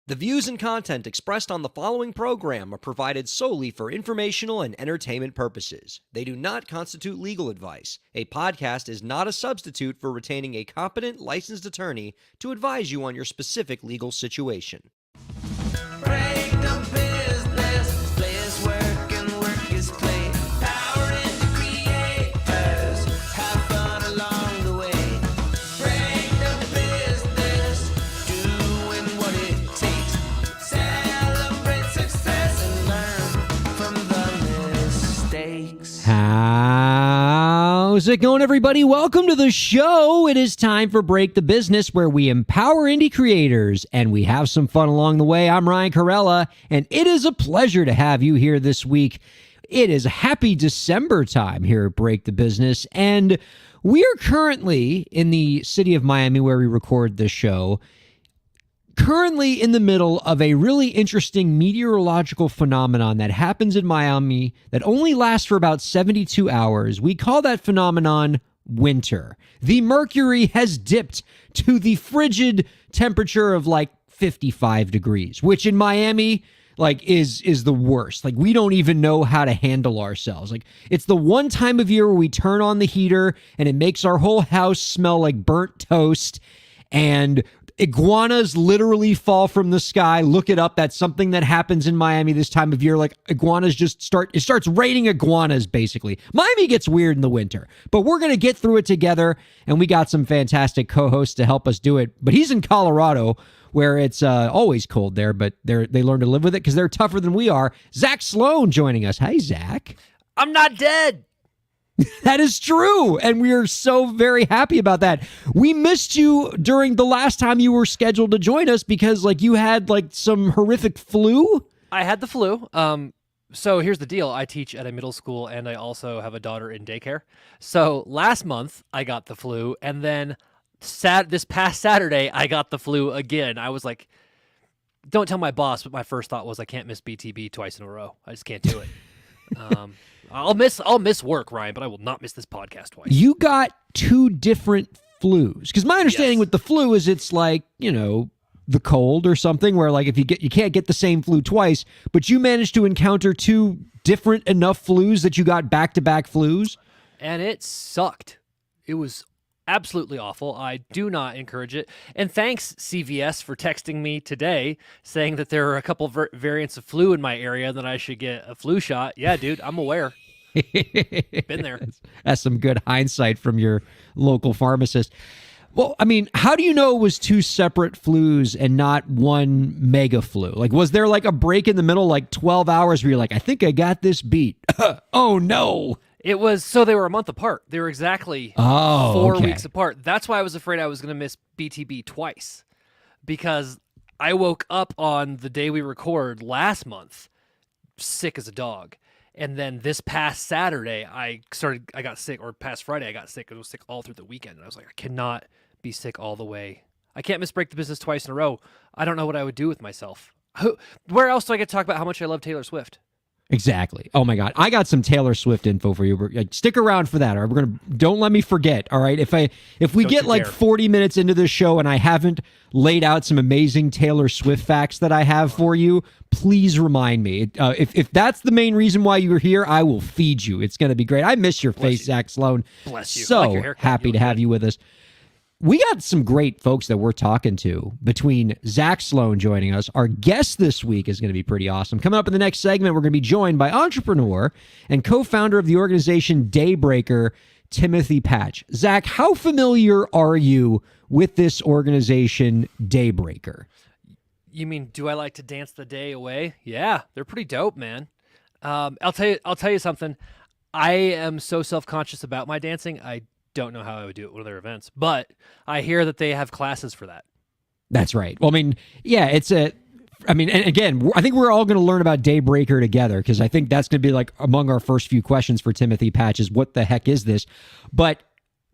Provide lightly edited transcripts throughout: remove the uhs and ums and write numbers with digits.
The views and content expressed on the following program are provided solely for informational and entertainment purposes. They do not constitute legal advice. A podcast is not a substitute for retaining a competent, licensed attorney to advise you on your specific legal situation. Break the business, play is work and work is play. Power into creators, have fun along the way. Break the business, doing what it takes. Celebrate success and learn from the mistakes. How's it going, everybody? Welcome to the show. It is time for Break the Business, where we empower indie creators and we have some fun along the way. I'm Ryan Kairalla, and it is a pleasure to have you here this week. It is happy December time here at Break the Business, and we are currently in the city of Miami where we record this show, currently in the middle of a really interesting meteorological phenomenon that happens in Miami that only lasts for about 72 hours. We call that phenomenon winter. The mercury has dipped to the frigid temperature of like 55 degrees, which in Miami is the worst. Like, we don't even know how to handle ourselves. Like, it's the one time of year where we turn on the heater and it makes our whole house smell like burnt toast, and iguanas literally fall from the sky. Look it up. That's something that happens in Miami this time of year. Like, iguanas it starts raining iguanas, basically. Miami gets weird in the winter, but we're going to get through it together, and we got some fantastic co-hosts to help us do it. But he's in Colorado, where it's always cold there, but they learn to live with it because they're tougher than we are. Zach Sloan joining us. Hi, Zach. I'm not dead. That is true, and we are so very happy about that. We missed you during the last time you were scheduled to join us because, you had, some horrific flu? I had the flu. So here's the deal. I teach at a middle school, and I also have a daughter in daycare. So last month, I got the flu, and then this past Saturday, I got the flu again. I was like, don't tell my boss, but my first thought was I can't miss BTB twice in a row. I just can't do it. I'll miss work, Ryan, but I will not miss this podcast twice. You got two different flus. Because my understanding Yes. with the flu is it's the cold or something where if you can't get the same flu twice, but you managed to encounter two different enough flus that you got back-to-back flus. And it sucked. It was absolutely awful. I do not encourage it. And thanks, CVS, for texting me today saying that there are a couple variants of flu in my area, that I should get a flu shot. Yeah, dude, I'm aware. Been there. That's some good hindsight from your local pharmacist. Well, I mean, how do you know it was two separate flus and not one mega flu? Was there a break in the middle, 12 hours where you're like, I think I got this beat? Oh, no. It was, so they were a month apart. They were exactly 4 weeks apart. That's why I was afraid I was going to miss BTB twice, because I woke up on the day we record last month sick as a dog. And then this past Saturday, I got sick, or past Friday, I got sick. I was sick all through the weekend. And I was like, I cannot be sick all the way. I can't miss Break the Business twice in a row. I don't know what I would do with myself. Where else do I get to talk about how much I love Taylor Swift? Exactly. Oh my God, I got some Taylor Swift info for you. Stick around for that. All right, don't let me forget. All right, if we Don't get you dare. 40 minutes into this show and I haven't laid out some amazing Taylor Swift facts that I have for you, please remind me. If that's the main reason why you were here, I will feed you. It's going to be great. I miss your face, you. Zach Sloan. Bless you. I So like your haircut. happy You to look have good. you with us. We got some great folks that we're talking to between Zach Sloan joining us. Our guest this week is going to be pretty awesome. Coming up in the next segment, we're going to be joined by entrepreneur and co-founder of the organization Daybreaker, Timothy Patch. Zach, how familiar are you with this organization, Daybreaker? You mean, do I like to dance the day away? Yeah, they're pretty dope, man. I'll tell you something. I am so self-conscious about my dancing. I don't know how I would do it at one of their events, but I hear that they have classes for that. That's right. Well, I mean, yeah, and again, I think we're all going to learn about Daybreaker together, because I think that's going to be among our first few questions for Timothy Patch is, what the heck is this? But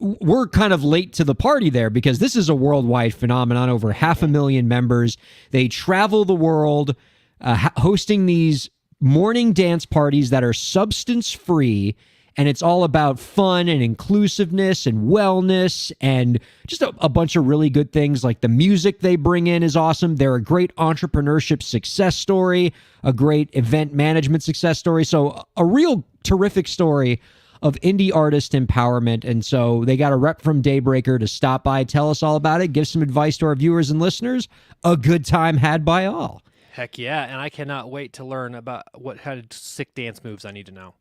we're kind of late to the party there, because this is a worldwide phenomenon, over 500,000 members. They travel the world hosting these morning dance parties that are substance free. and it's all about fun and inclusiveness and wellness and just a bunch of really good things. Like the music they bring in is awesome. They're a great entrepreneurship success story, a great event management success story. So a real terrific story of indie artist empowerment. And so they got a rep from Daybreaker to stop by, tell us all about it, give some advice to our viewers and listeners. A good time had by all. Heck yeah, and I cannot wait to learn about what kind of sick dance moves I need to know.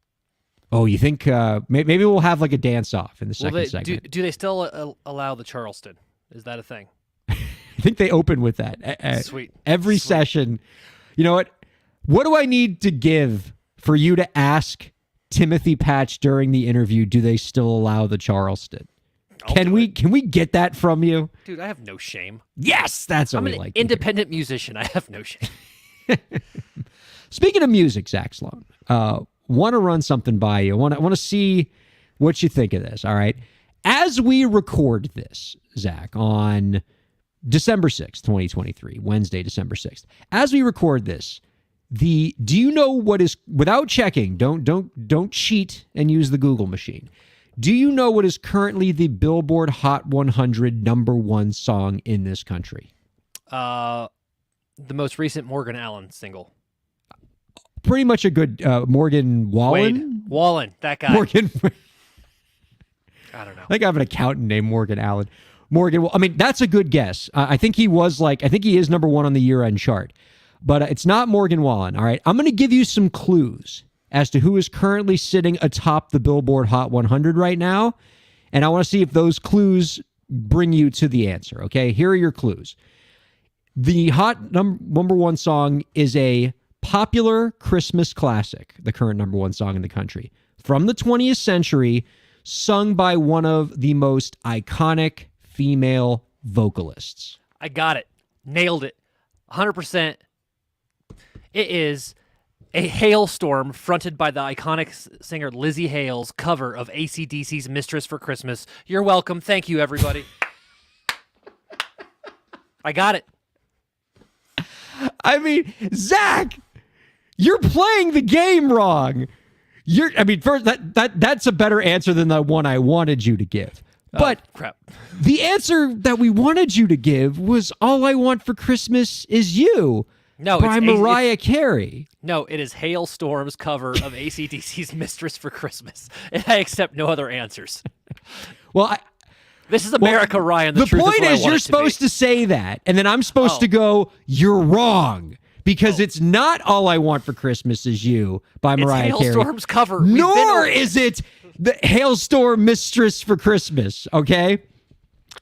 Oh, you think maybe we'll have like a dance-off in the second segment. Do they still allow the Charleston? Is that a thing? I think they open with that. Sweet. Every session. You know what? What do I need to give for you to ask Timothy Patch during the interview, do they still allow the Charleston? Can we get that from you? Dude, I have no shame. Yes, that's what I'm we an like. independent musician. I have no shame. Speaking of music, Zach Sloan, want to run something by you. Want to see what you think of this, all right? As we record this, Zach, on December 6th, 2023, Wednesday, December 6th. As we record this, do you know what is, without checking, don't cheat and use the Google machine. Do you know what is currently the Billboard Hot 100 #1 song in this country? The most recent Morgan Allen single. Pretty much a good Morgan Wallen. Wade. Wallen, that guy. Morgan. I don't know. I think I have an accountant named Morgan Allen. Morgan. I mean, that's a good guess. I think he is #1 on the year-end chart, but it's not Morgan Wallen. All right, I'm going to give you some clues as to who is currently sitting atop the Billboard Hot 100 right now. And I want to see if those clues bring you to the answer, okay? Here are your clues. The hot number one song is a popular Christmas classic, the current #1 song in the country, from the 20th century, sung by one of the most iconic female vocalists. I got it. Nailed it. 100%. It is a hailstorm fronted by the iconic singer Lizzie Hale's cover of AC/DC's Mistress for Christmas. You're welcome. Thank you, everybody. I got it. I mean, Zach, you're playing the game wrong. First, that's a better answer than the one I wanted you to give. But crap. The answer that we wanted you to give was All I Want for Christmas Is You by Mariah Carey. No, it is Hailstorm's cover of AC/DC's Mistress for Christmas. And I accept no other answers. Well, this is America, Ryan. The point is you're supposed to say that, and then I'm supposed to go, you're wrong, because it's not All I Want for Christmas Is You by Mariah Carey. It's Hailstorm's cover. Nor is it the Hailstorm Mistress for Christmas, okay?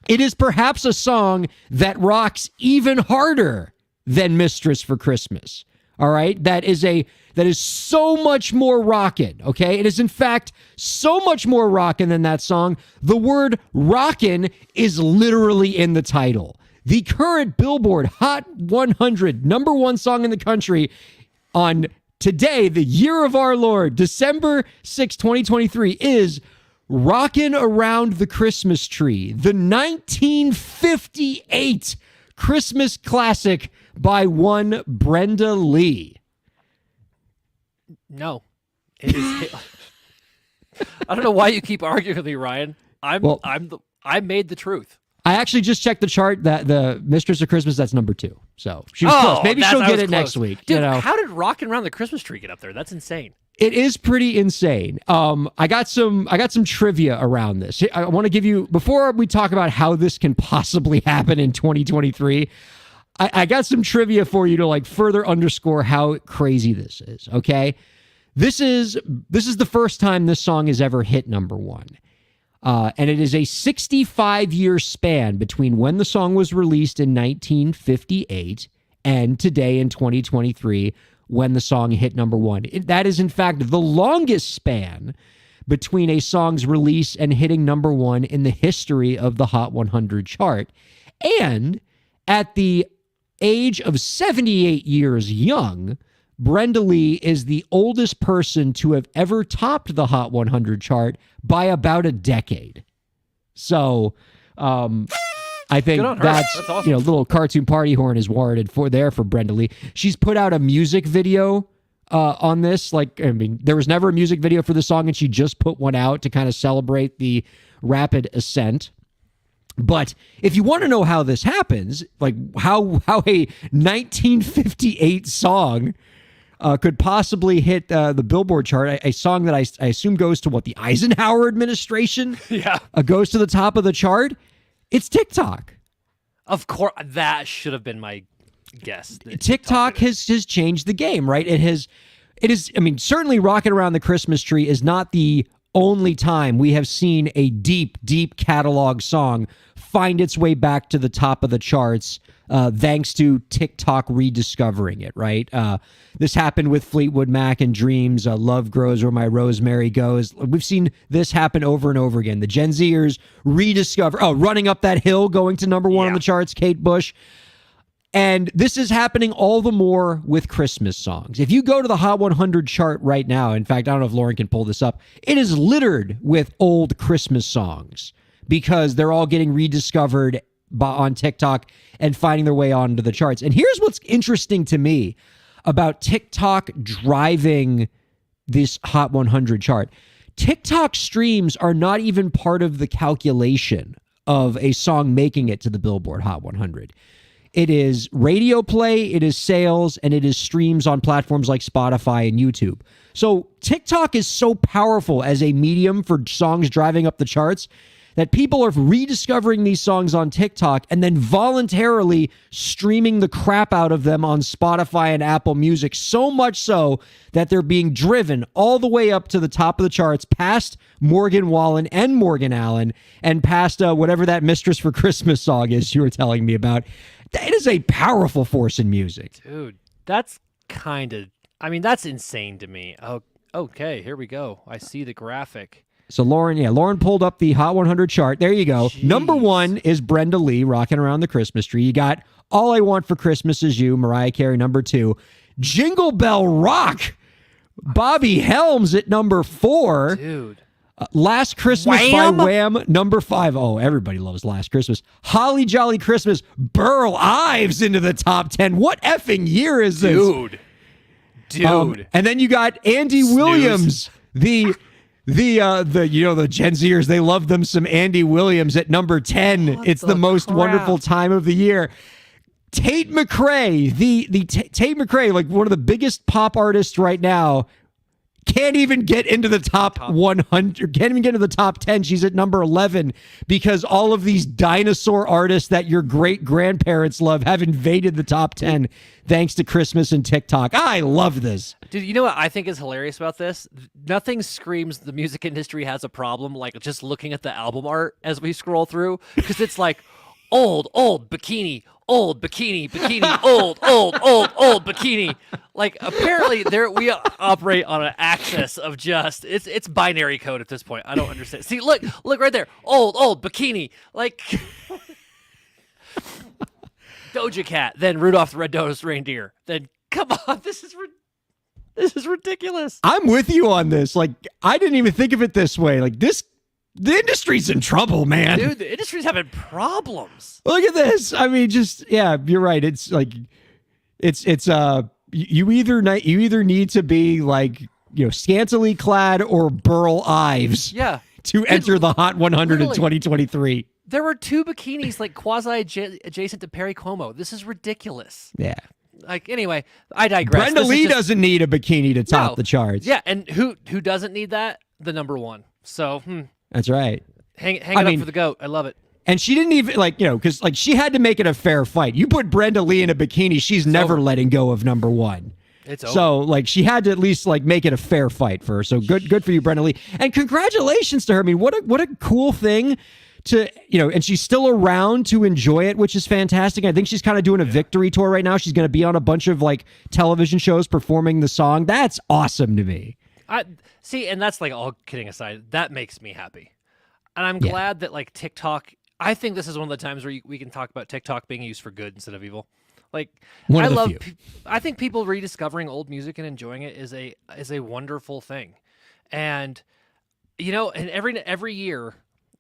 It is perhaps a song that rocks even harder than Mistress for Christmas, all right? That is so much more rockin', okay? It is, in fact, so much more rockin' than that song. The word rockin' is literally in the title. The current Billboard Hot 100 #1 song in the country on today, the year of our Lord, December 6, 2023, is Rockin' Around the Christmas Tree, the 1958 Christmas classic by one Brenda Lee. No. It is. I don't know why you keep arguing with me, Ryan. I made the truth. I actually just checked the chart that the Mistress of Christmas, that's #2. So she was close. Maybe she'll get it next week. Dude, how did Rockin' Around the Christmas Tree get up there? That's insane. It is pretty insane. I got some trivia around this. I want to give you, before we talk about how this can possibly happen in 2023, I got some trivia for you to like further underscore how crazy this is, okay? This is the first time this song has ever hit #1. And it is a 65-year span between when the song was released in 1958 and today in 2023 when the song hit #1. That is, in fact, the longest span between a song's release and hitting #1 in the history of the Hot 100 chart. And at the age of 78 years young, Brenda Lee is the oldest person to have ever topped the Hot 100 chart by about a decade. So, I think that's awesome. Little cartoon party horn is warranted for Brenda Lee. She's put out a music video on this. Like, I mean, there was never a music video for the song, and she just put one out to kind of celebrate the rapid ascent. But if you want to know how this happens, like how a 1958 song could possibly hit the Billboard chart, a song that I assume goes to what, the Eisenhower administration? Yeah. Goes to the top of the chart. It's TikTok. Of course, that should have been my guess. TikTok has changed the game, right? It is, I mean, certainly Rockin' Around the Christmas Tree is not the only time we have seen a deep catalog song find its way back to the top of the charts thanks to TikTok rediscovering it, right? This happened with Fleetwood Mac and Dreams, Love Grows Where My Rosemary Goes. We've seen this happen over and over again. The Gen Zers rediscover, Running Up That Hill going to number one on the charts, Kate Bush. And this is happening all the more with Christmas songs. If you go to the Hot 100 chart right now, in fact, I don't know if Lauren can pull this up, it is littered with old Christmas songs because they're all getting rediscovered on TikTok and finding their way onto the charts. And here's what's interesting to me about TikTok driving this Hot 100 chart. TikTok streams are not even part of the calculation of a song making it to the Billboard Hot 100. It is radio play, it is sales, and it is streams on platforms like Spotify and YouTube. So TikTok is so powerful as a medium for songs driving up the charts that people are rediscovering these songs on TikTok and then voluntarily streaming the crap out of them on Spotify and Apple Music, so much so that they're being driven all the way up to the top of the charts, past Morgan Wallen and Morgan Allen, and past whatever that Mistress for Christmas song is you were telling me about. That is a powerful force in music. Dude, that's kind of, I mean, that's insane to me. Oh, okay, here we go. I see the graphic. So Lauren pulled up the Hot 100 chart. There you go. Jeez. Number one is Brenda Lee, Rockin' Around the Christmas Tree. You got All I Want for Christmas Is You, Mariah Carey, number 2. Jingle Bell Rock, Bobby Helms at number 4. Dude. Last Christmas Wham! by Wham, number 5. Oh, everybody loves Last Christmas. Holly Jolly Christmas, Burl Ives into the top 10. What effing year is this? Dude. And then you got Andy Williams, the Gen Zers, they love them some Andy Williams at number 10. It's the most wonderful time of the year. Tate McRae, Tate McRae, like one of the biggest pop artists right now, can't even get into the top 100, can't even get into the top 10. She's at number 11 because all of these dinosaur artists that your great-grandparents love have invaded the top 10 thanks to Christmas and TikTok. I love this. Dude, you know what I think is hilarious about this? Nothing screams the music industry has a problem like just looking at the album art as we scroll through, because it's like old bikini, old bikini, old bikini. Like, apparently we operate on an axis of just it's binary code at this point. I don't understand. See, look right there. Old bikini. Like Doja Cat, then Rudolph the Red-Nosed Reindeer. Then come on, this is ridiculous. I'm with you on this. Like, I didn't even think of it this way. Like, the industry's in trouble, man. Dude, the industry's having problems. Look at this. I mean, you're right. It's like, you either need to be like, scantily clad or Burl Ives. Yeah. To enter the Hot 100 in 2023. There were 2 bikinis like quasi adjacent to Perry Como. This is ridiculous. Yeah. Like, anyway, I digress. Brenda Lee doesn't need a bikini to top the charts. Yeah, and who doesn't need that? The number 1. So, That's right. Hang it up for the GOAT. I love it. And she didn't even, because she had to make it a fair fight. You put Brenda Lee in a bikini, she's never letting go of number 1. It's over. So, she had to at least, make it a fair fight for her. So, good for you, Brenda Lee. And congratulations to her. I mean, what a cool thing to, and she's still around to enjoy it, which is fantastic. I think she's kind of doing a victory tour right now. She's going to be on a bunch of, television shows performing the song. That's awesome to me. See, and that's all kidding aside, that makes me happy. And I'm glad that TikTok, I think this is one of the times where we can talk about TikTok being used for good instead of evil. I think people rediscovering old music and enjoying it is a wonderful thing. And and every year,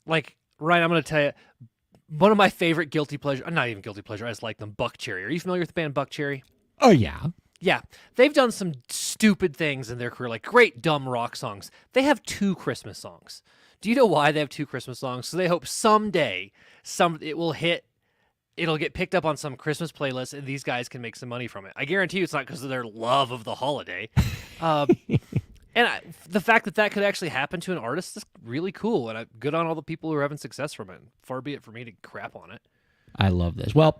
Ryan, I'm going to tell you, one of my favorite guilty pleasure, not even guilty pleasure, I just like them, Buck Cherry. Are you familiar with the band Buck Cherry? Oh, yeah. Yeah, they've done some stupid things in their career, like great dumb rock songs. They have 2 Christmas songs. Do you know why they have 2 Christmas songs? So they hope someday it will hit. It'll get picked up on some Christmas playlist, and these guys can make some money from it. I guarantee you, it's not because of their love of the holiday. The fact that could actually happen to an artist is really cool, and good on all the people who are having success from it. Far be it for me to crap on it. I love this. Well,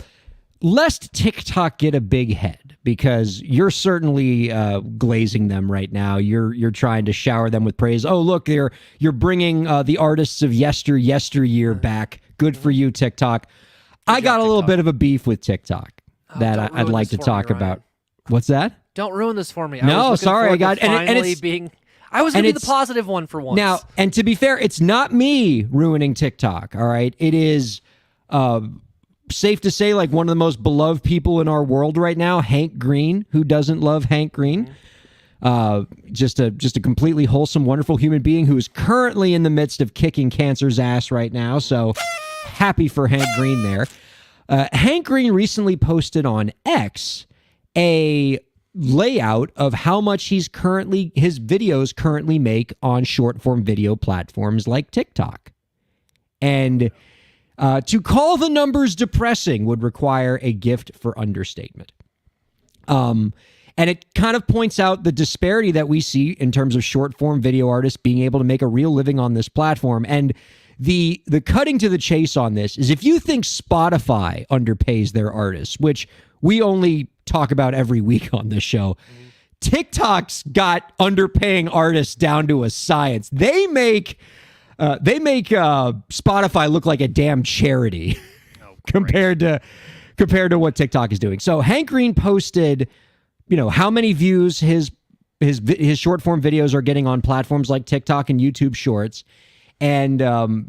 lest TikTok get a big head, because you're certainly glazing them right now. You're trying to shower them with praise. Oh, look, you're bringing the artists of yesteryear back. Good for you, TikTok. I got a little bit of a beef with TikTok that I'd like to talk about. What's that? Don't ruin this for me. No, sorry, I got and it's being. I was going to be the positive one for once. Now, and to be fair, it's not me ruining TikTok. All right, it is safe to say, like, one of the most beloved people in our world right now, Hank Green. Who doesn't love Hank Green? Just a completely wholesome, wonderful human being who is currently in the midst of kicking cancer's ass right now. So happy for Hank Green there. Hank Green recently posted on X a layout of how much his videos currently make on short form video platforms like TikTok. And to call the numbers depressing would require a gift for understatement. And it kind of points out the disparity that we see in terms of short form video artists being able to make a real living on this platform. And the cutting to the chase on this is, if you think Spotify underpays their artists, which we only talk about every week on this show, TikTok's got underpaying artists down to a science. They make Spotify look like a damn charity compared to what TikTok is doing. So Hank Green posted, how many views his short form videos are getting on platforms like TikTok and YouTube Shorts. And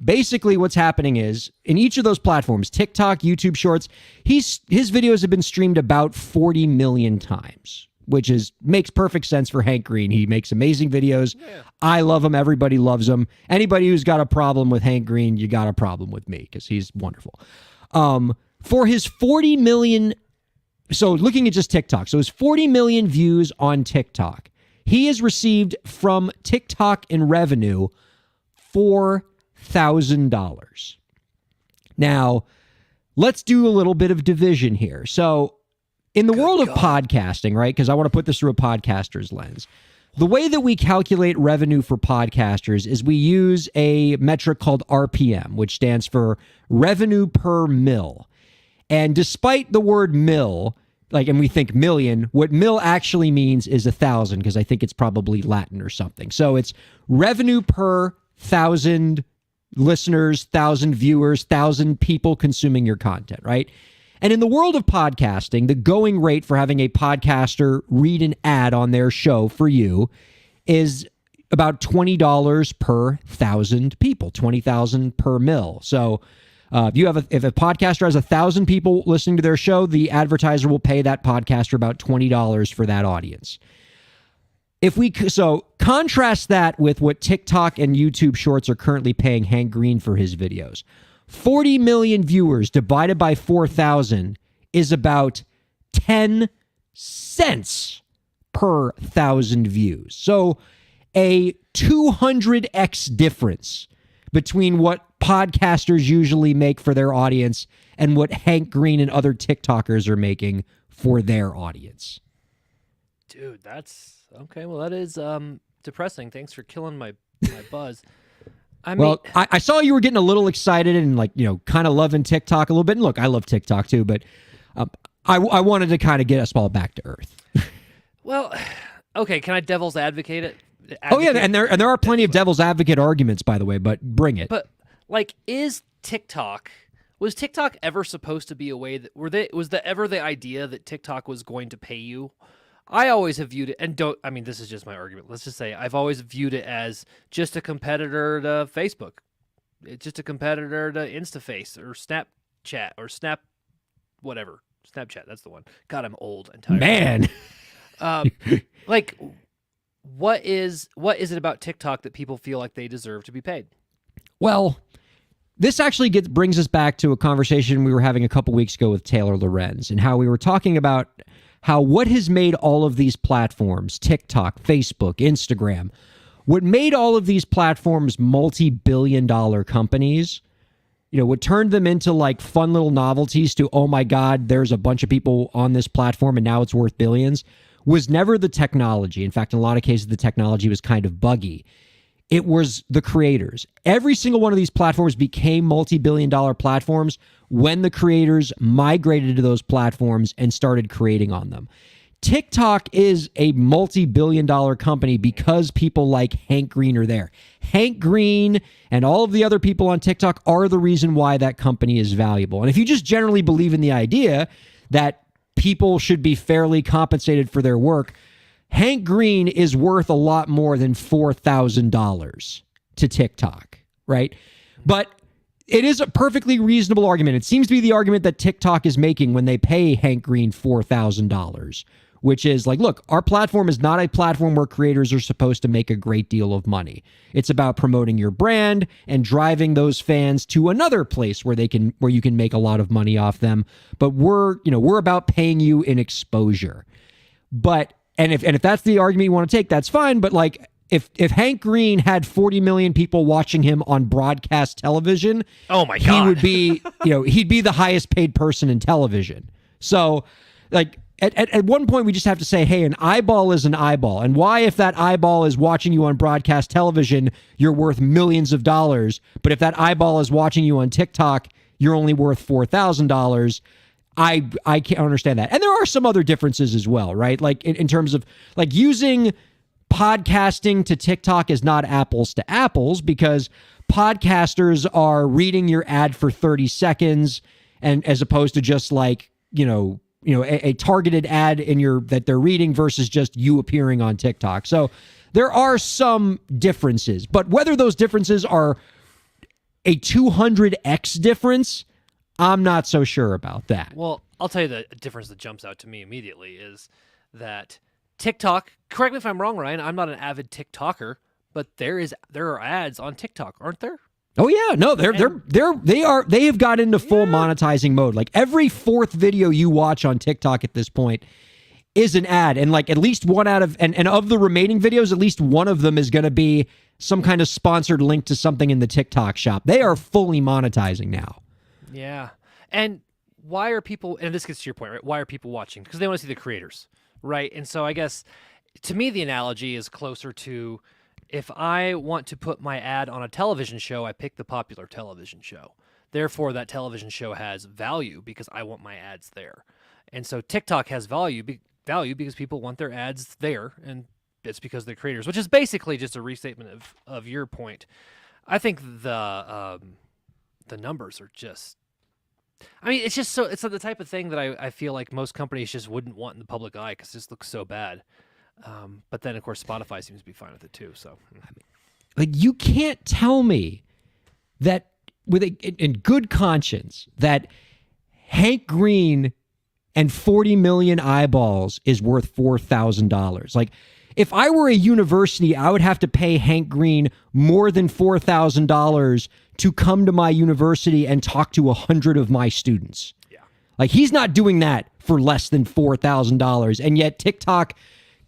basically what's happening is, in each of those platforms, TikTok, YouTube Shorts, his videos have been streamed about 40 million times, which makes perfect sense for Hank Green. He makes amazing videos. Yeah. I love him. Everybody loves him. Anybody who's got a problem with Hank Green, you got a problem with me, because he's wonderful. For his 40 million, so looking at just TikTok, so his 40 million views on TikTok, he has received from TikTok in revenue $4,000. Now, let's do a little bit of division here. So, in the world of podcasting, right, because I want to put this through a podcaster's lens, the way that we calculate revenue for podcasters is we use a metric called RPM, which stands for revenue per mil. And despite the word mil, and we think million, what mil actually means is 1,000, because I think it's probably Latin or something. So it's revenue per 1,000 listeners, 1,000 viewers, 1,000 people consuming your content, right? And in the world of podcasting, the going rate for having a podcaster read an ad on their show for you is about $20 per 1,000 people, 20,000 per mil. So if a podcaster has 1,000 people listening to their show, the advertiser will pay that podcaster about $20 for that audience. So contrast that with what TikTok and YouTube Shorts are currently paying Hank Green for his videos. 40 million viewers divided by 4,000 is about 10 cents per 1,000 views. So a 200x difference between what podcasters usually make for their audience and what Hank Green and other TikTokers are making for their audience. Dude, that's okay. Well, that is depressing. Thanks for killing my buzz. I saw you were getting a little excited and kind of loving TikTok a little bit. And look, I love TikTok too, but I wanted to kind of get us all back to earth. Well, okay. Can I devil's advocate it? Oh yeah, and there are plenty of devil's advocate arguments, by the way. But bring it. But was TikTok ever supposed to be a way that was ever the idea that TikTok was going to pay you? I always have viewed it, and this is just my argument. Let's just say I've always viewed it as just a competitor to Facebook. It's just a competitor to InstaFace or Snapchat or whatever. Snapchat, that's the one. God, I'm old and tired. Man. What is it about TikTok that people feel like they deserve to be paid? Well, this actually brings us back to a conversation we were having a couple weeks ago with Taylor Lorenz, and how we were talking about how what has made all of these platforms, TikTok, Facebook, Instagram, what made all of these platforms multi-billion-dollar companies, what turned them into like fun little novelties to, oh my God, there's a bunch of people on this platform and now it's worth billions, was never the technology. In fact, in a lot of cases, the technology was kind of buggy. It was the creators. Every single one of these platforms became multi-billion-dollar platforms when the creators migrated to those platforms and started creating on them. TikTok is a multi-billion-dollar company because people like Hank Green are there. Hank Green and all of the other people on TikTok are the reason why that company is valuable. And if you just generally believe in the idea that people should be fairly compensated for their work, Hank Green is worth a lot more than $4,000 to TikTok, right? But it is a perfectly reasonable argument. It seems to be the argument that TikTok is making when they pay Hank Green $4,000, which is like, look, our platform is not a platform where creators are supposed to make a great deal of money. It's about promoting your brand and driving those fans to another place where you can make a lot of money off them. But we're about paying you in exposure. But And if that's the argument you want to take, that's fine. But like, if Hank Green had 40 million people watching him on broadcast television, oh my God, he would be, he'd be the highest paid person in television. So, like, at one point, we just have to say, hey, an eyeball is an eyeball. And why, if that eyeball is watching you on broadcast television, you're worth millions of dollars. But if that eyeball is watching you on TikTok, you're only worth $4,000. I can't understand that. And there are some other differences as well, right? Like in terms of like using podcasting to TikTok is not apples to apples, because podcasters are reading your ad for 30 seconds and as opposed to just like, a targeted ad that they're reading versus just you appearing on TikTok. So there are some differences, but whether those differences are a 200x difference, I'm not so sure about that. Well, I'll tell you the difference that jumps out to me immediately is that TikTok, correct me if I'm wrong, Ryan, I'm not an avid TikToker, but there are ads on TikTok, aren't there? Oh yeah, no, they have got into full monetizing mode. Like every fourth video you watch on TikTok at this point is an ad, and like at least one out of and of the remaining videos, at least one of them is going to be some kind of sponsored link to something in the TikTok shop. They are fully monetizing now. Yeah. And why are people, and this gets to your point, right? Why are people watching? Because they want to see the creators, right? And so I guess, to me, the analogy is closer to, if I want to put my ad on a television show, I pick the popular television show. Therefore, that television show has value because I want my ads there. And so TikTok has value because people want their ads there, and it's because they're creators, which is basically just a restatement of your point. I think the numbers are just, I mean, it's just it's the type of thing that I feel like most companies just wouldn't want in the public eye because this looks so bad. But then, of course, Spotify seems to be fine with it too. So, like, you can't tell me that in good conscience that Hank Green and 40 million eyeballs is worth $4,000. Like, if I were a university, I would have to pay Hank Green more than $4,000 to come to my university and talk to 100 of my students. Yeah. Like, he's not doing that for less than $4,000. And yet TikTok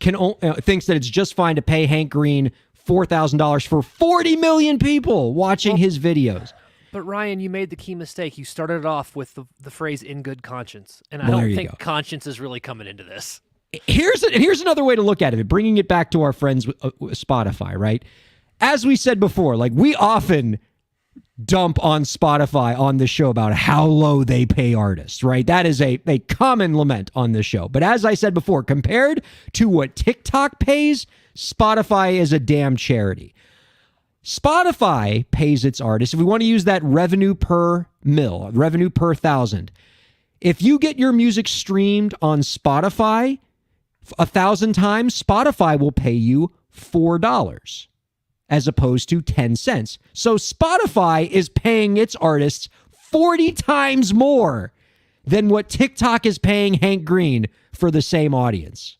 thinks that it's just fine to pay Hank Green $4,000 for 40 million people watching his videos. But Ryan, you made the key mistake. You started it off with the phrase "in good conscience," and I don't think conscience is really coming into this. Here's another way to look at it, bringing it back to our friends with Spotify, right? As we said before, like, we often dump on Spotify on this show about how low they pay artists, right? That is a common lament on this show. But as I said before, compared to what TikTok pays, Spotify is a damn charity. Spotify pays its artists, if we want to use that revenue per mil, revenue per thousand, if you get your music streamed on Spotify 1,000 times, Spotify will pay you $4 as opposed to 10 cents. So Spotify is paying its artists 40 times more than what TikTok is paying Hank Green for the same audience.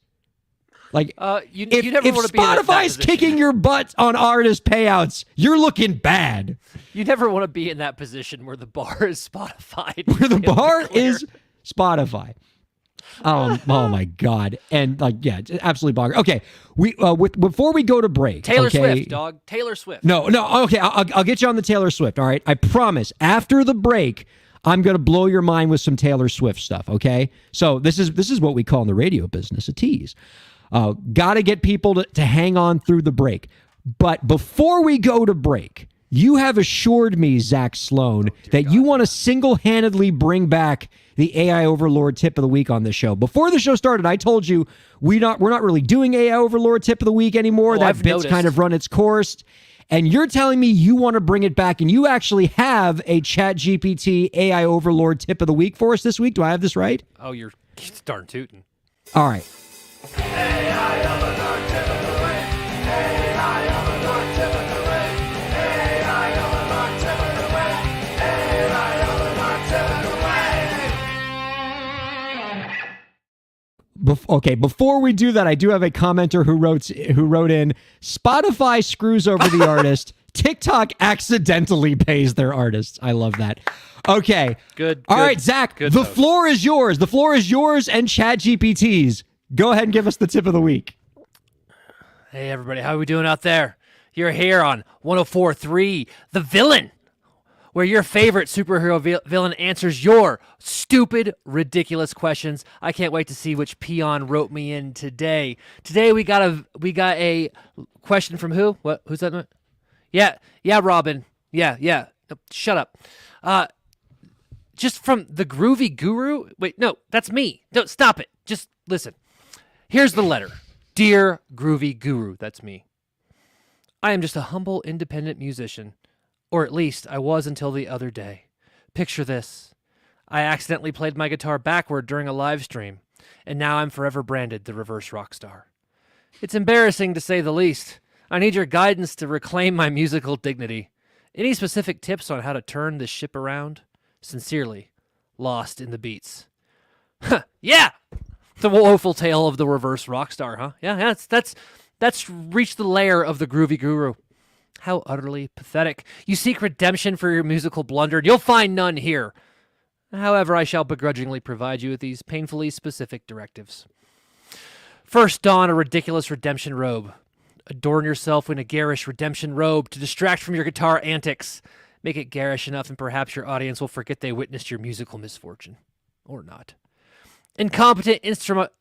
Like, you if never want to be in that Spotify's position. kicking your butt on artist payouts, you're looking bad. You never want to be in that position where the bar is Spotify. Where the bar is Spotify. Oh my God. And absolutely bonkers. Okay. Before we go to break. Taylor okay, Swift, dog. Taylor Swift. No. Okay. I'll get you on the Taylor Swift. All right. I promise. After the break, I'm going to blow your mind with some Taylor Swift stuff. Okay. So this is what we call in the radio business a tease. Got to get people to hang on through the break. But before we go to break, you have assured me, Zach Sloan, that you want to single-handedly bring back the AI Overlord Tip of the Week on this show. Before the show started, I told you we're not really doing AI Overlord Tip of the Week anymore. That bit's kind of run its course. And you're telling me you want to bring it back, and you actually have a ChatGPT AI Overlord Tip of the Week for us this week. Do I have this right? Oh, you're darn tootin'. All right. AI Overlord Tip of the Week. AI Overlord Tip of the Week. AI Overlord Tip of the Week. AI Overlord Tip of the Week. Okay, before we do that, I do have a commenter who wrote in, Spotify screws over the artist. TikTok accidentally pays their artists. I love that. Okay. Good. All right, Zach, the floor is yours. The floor is yours and ChatGPT's. Go ahead and give us the tip of the week. Hey, everybody. How are we doing out there? You're here on 104.3, The Villain, where your favorite superhero villain answers your stupid, ridiculous questions. I can't wait to see which peon wrote me in today. Today we got a question from who? What? Who's that? Yeah, Robin. Yeah. No, shut up. Just from the Groovy Guru. Wait, no, that's me. No, stop it. Just listen. Here's the letter. Dear Groovy Guru, that's me. I am just a humble, independent musician. Or at least I was until the other day. Picture this. I accidentally played my guitar backward during a live stream, and now I'm forever branded the reverse rock star. It's embarrassing to say the least. I need your guidance to reclaim my musical dignity. Any specific tips on how to turn this ship around? Sincerely, Lost in the Beats. Yeah! The woeful tale of the reverse rock star, huh? Yeah, that's reached the lair of the Groovy Guru. How utterly pathetic. You seek redemption for your musical blunder, and you'll find none here. However, I shall begrudgingly provide you with these painfully specific directives. First, don a ridiculous redemption robe. Adorn yourself in a garish redemption robe to distract from your guitar antics. Make it garish enough, and perhaps your audience will forget they witnessed your musical misfortune. Or not. Incompetent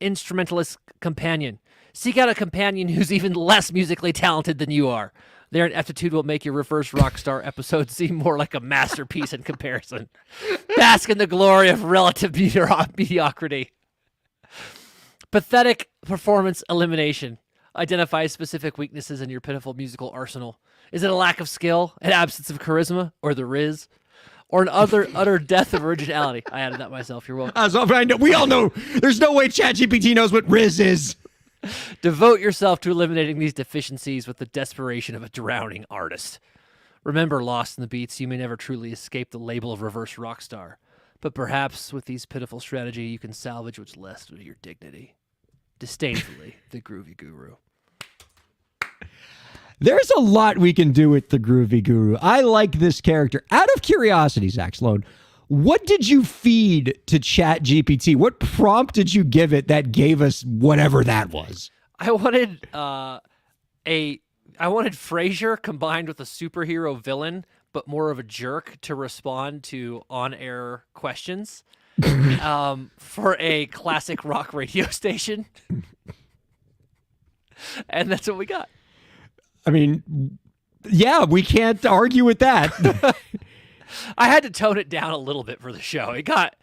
instrumentalist companion. Seek out a companion who's even less musically talented than you are. Their ineptitude will make your reverse rock star episode seem more like a masterpiece in comparison. Bask in the glory of relative mediocrity. Pathetic performance elimination. Identify specific weaknesses in your pitiful musical arsenal. Is it a lack of skill, an absence of charisma, or the Riz? Or an utter death of originality? I added that myself. You're welcome. We all know there's no way ChatGPT knows what Riz is. Devote yourself to eliminating these deficiencies with the desperation of a drowning artist. Remember, Lost in the Beats, you may never truly escape the label of reverse rock star, but perhaps with these pitiful strategy, you can salvage what's left of your dignity. Disdainfully, the Groovy Guru. There's a lot we can do with the Groovy Guru. I like this character. Out of curiosity, Zach Sloan, what did you feed to ChatGPT? What prompt did you give it that gave us whatever that was? I wanted Frasier combined with a superhero villain, but more of a jerk to respond to on-air questions for a classic rock radio station. And that's what we got. I mean, yeah, we can't argue with that. I had to tone it down a little bit for the show. It got.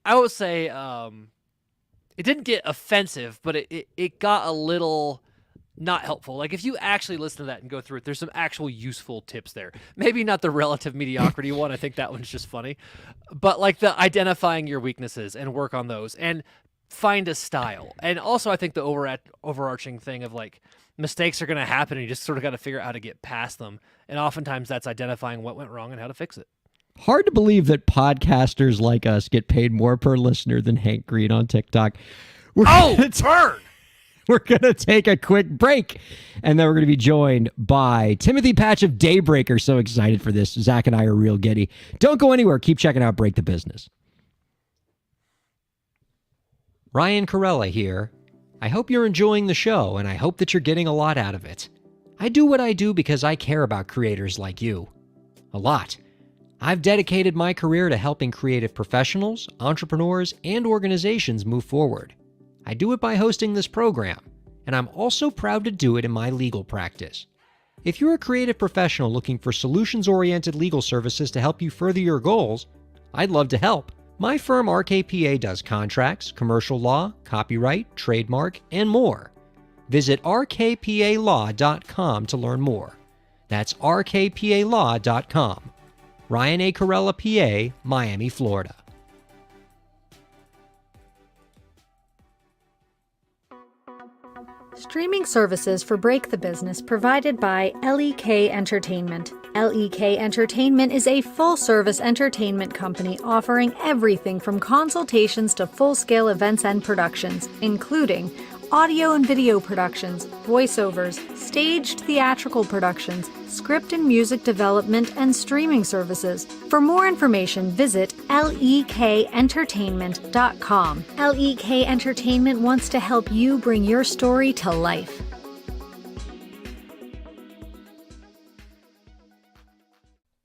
I would say, it didn't get offensive, but it got a little not helpful. Like if you actually listen to that and go through it, there's some actual useful tips there. Maybe not the relative mediocrity one. I think that one's just funny, but like the identifying your weaknesses and work on those and find a style. And also, I think the overarching thing of like mistakes are going to happen, and you just sort of got to figure out how to get past them. And oftentimes that's identifying what went wrong and how to fix it. Hard to believe that podcasters like us get paid more per listener than Hank Green on TikTok. Turn! We're going to take a quick break, and then we're going to be joined by Timothy Patch of Daybreaker. So excited for this. Zach and I are real giddy. Don't go anywhere. Keep checking out Break the Business. Ryan Kairalla here. I hope you're enjoying the show, and I hope that you're getting a lot out of it. I do what I do because I care about creators like you. A lot. I've dedicated my career to helping creative professionals, entrepreneurs, and organizations move forward. I do it by hosting this program, and I'm also proud to do it in my legal practice. If you're a creative professional looking for solutions-oriented legal services to help you further your goals, I'd love to help. My firm RKPA does contracts, commercial law, copyright, trademark, and more. Visit rkpalaw.com to learn more. That's rkpalaw.com. Ryan A. Kairalla, PA, Miami, Florida. Streaming services for Break the Business provided by LEK Entertainment. LEK Entertainment is a full-service entertainment company offering everything from consultations to full-scale events and productions, including audio and video productions, voiceovers, staged theatrical productions, script and music development, and streaming services. For more information, visit lekentertainment.com. LEK Entertainment wants to help you bring your story to life.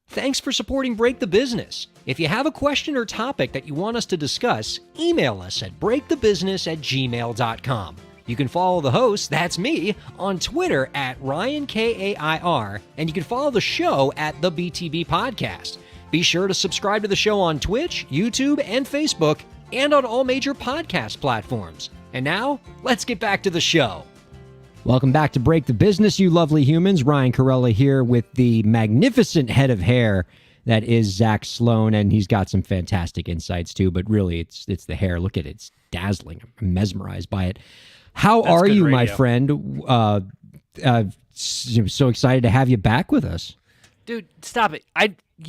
Thanks for supporting Break the Business. If you have a question or topic that you want us to discuss, email us at breakthebusiness@gmail.com. You can follow the host, that's me, on Twitter at Ryan Kair, and you can follow the show at the BTB Podcast. Be sure to subscribe to the show on Twitch, YouTube, and Facebook, and on all major podcast platforms. And now, let's get back to the show. Welcome back to Break the Business, you lovely humans. Ryan Kairalla here with the magnificent head of hair that is Zach Sloan, and he's got some fantastic insights too, but really it's the hair. Look at it. It's dazzling. I'm mesmerized by it. How That's are good you, radio. my friend? So excited to have you back with us. Dude, stop it.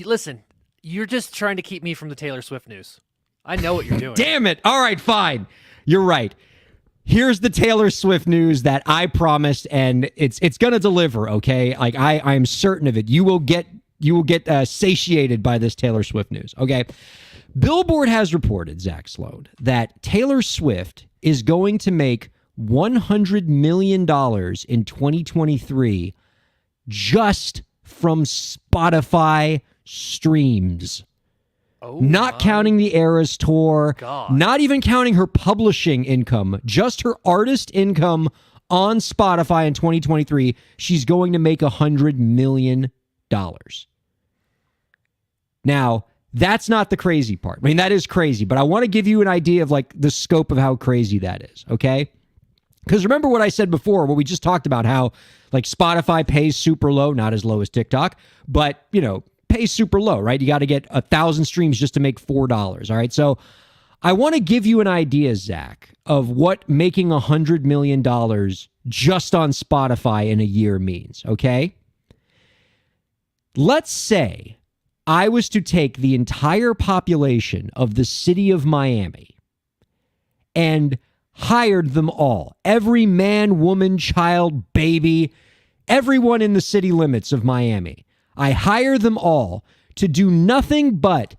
Listen, you're just trying to keep me from the Taylor Swift news. I know what you're doing. Damn it. All right, fine. You're right. Here's the Taylor Swift news that I promised, and it's going to deliver, okay? Like I'm certain of it. You will get satiated by this Taylor Swift news, okay? Billboard has reported, Zach Sloan, that Taylor Swift is going to make $100 million in 2023 just from Spotify streams. Oh, Not counting the Eras tour, God. not even counting her publishing income, just her artist income on Spotify in 2023. She's going to make $100 million. Now, that's not the crazy part. I mean, that is crazy, but I want to give you an idea of like the scope of how crazy that is, okay? Because remember what I said before, what we just talked about, how like Spotify pays super low, not as low as TikTok, but, you know, pays super low, right? You got to get 1,000 streams just to make $4, all right? So I want to give you an idea, Zach, of what making $100 million just on Spotify in a year means, okay? Let's say I was to take the entire population of the city of Miami and hired them all, every man, woman, child, baby, everyone in the city limits of Miami. I hire them all to do nothing but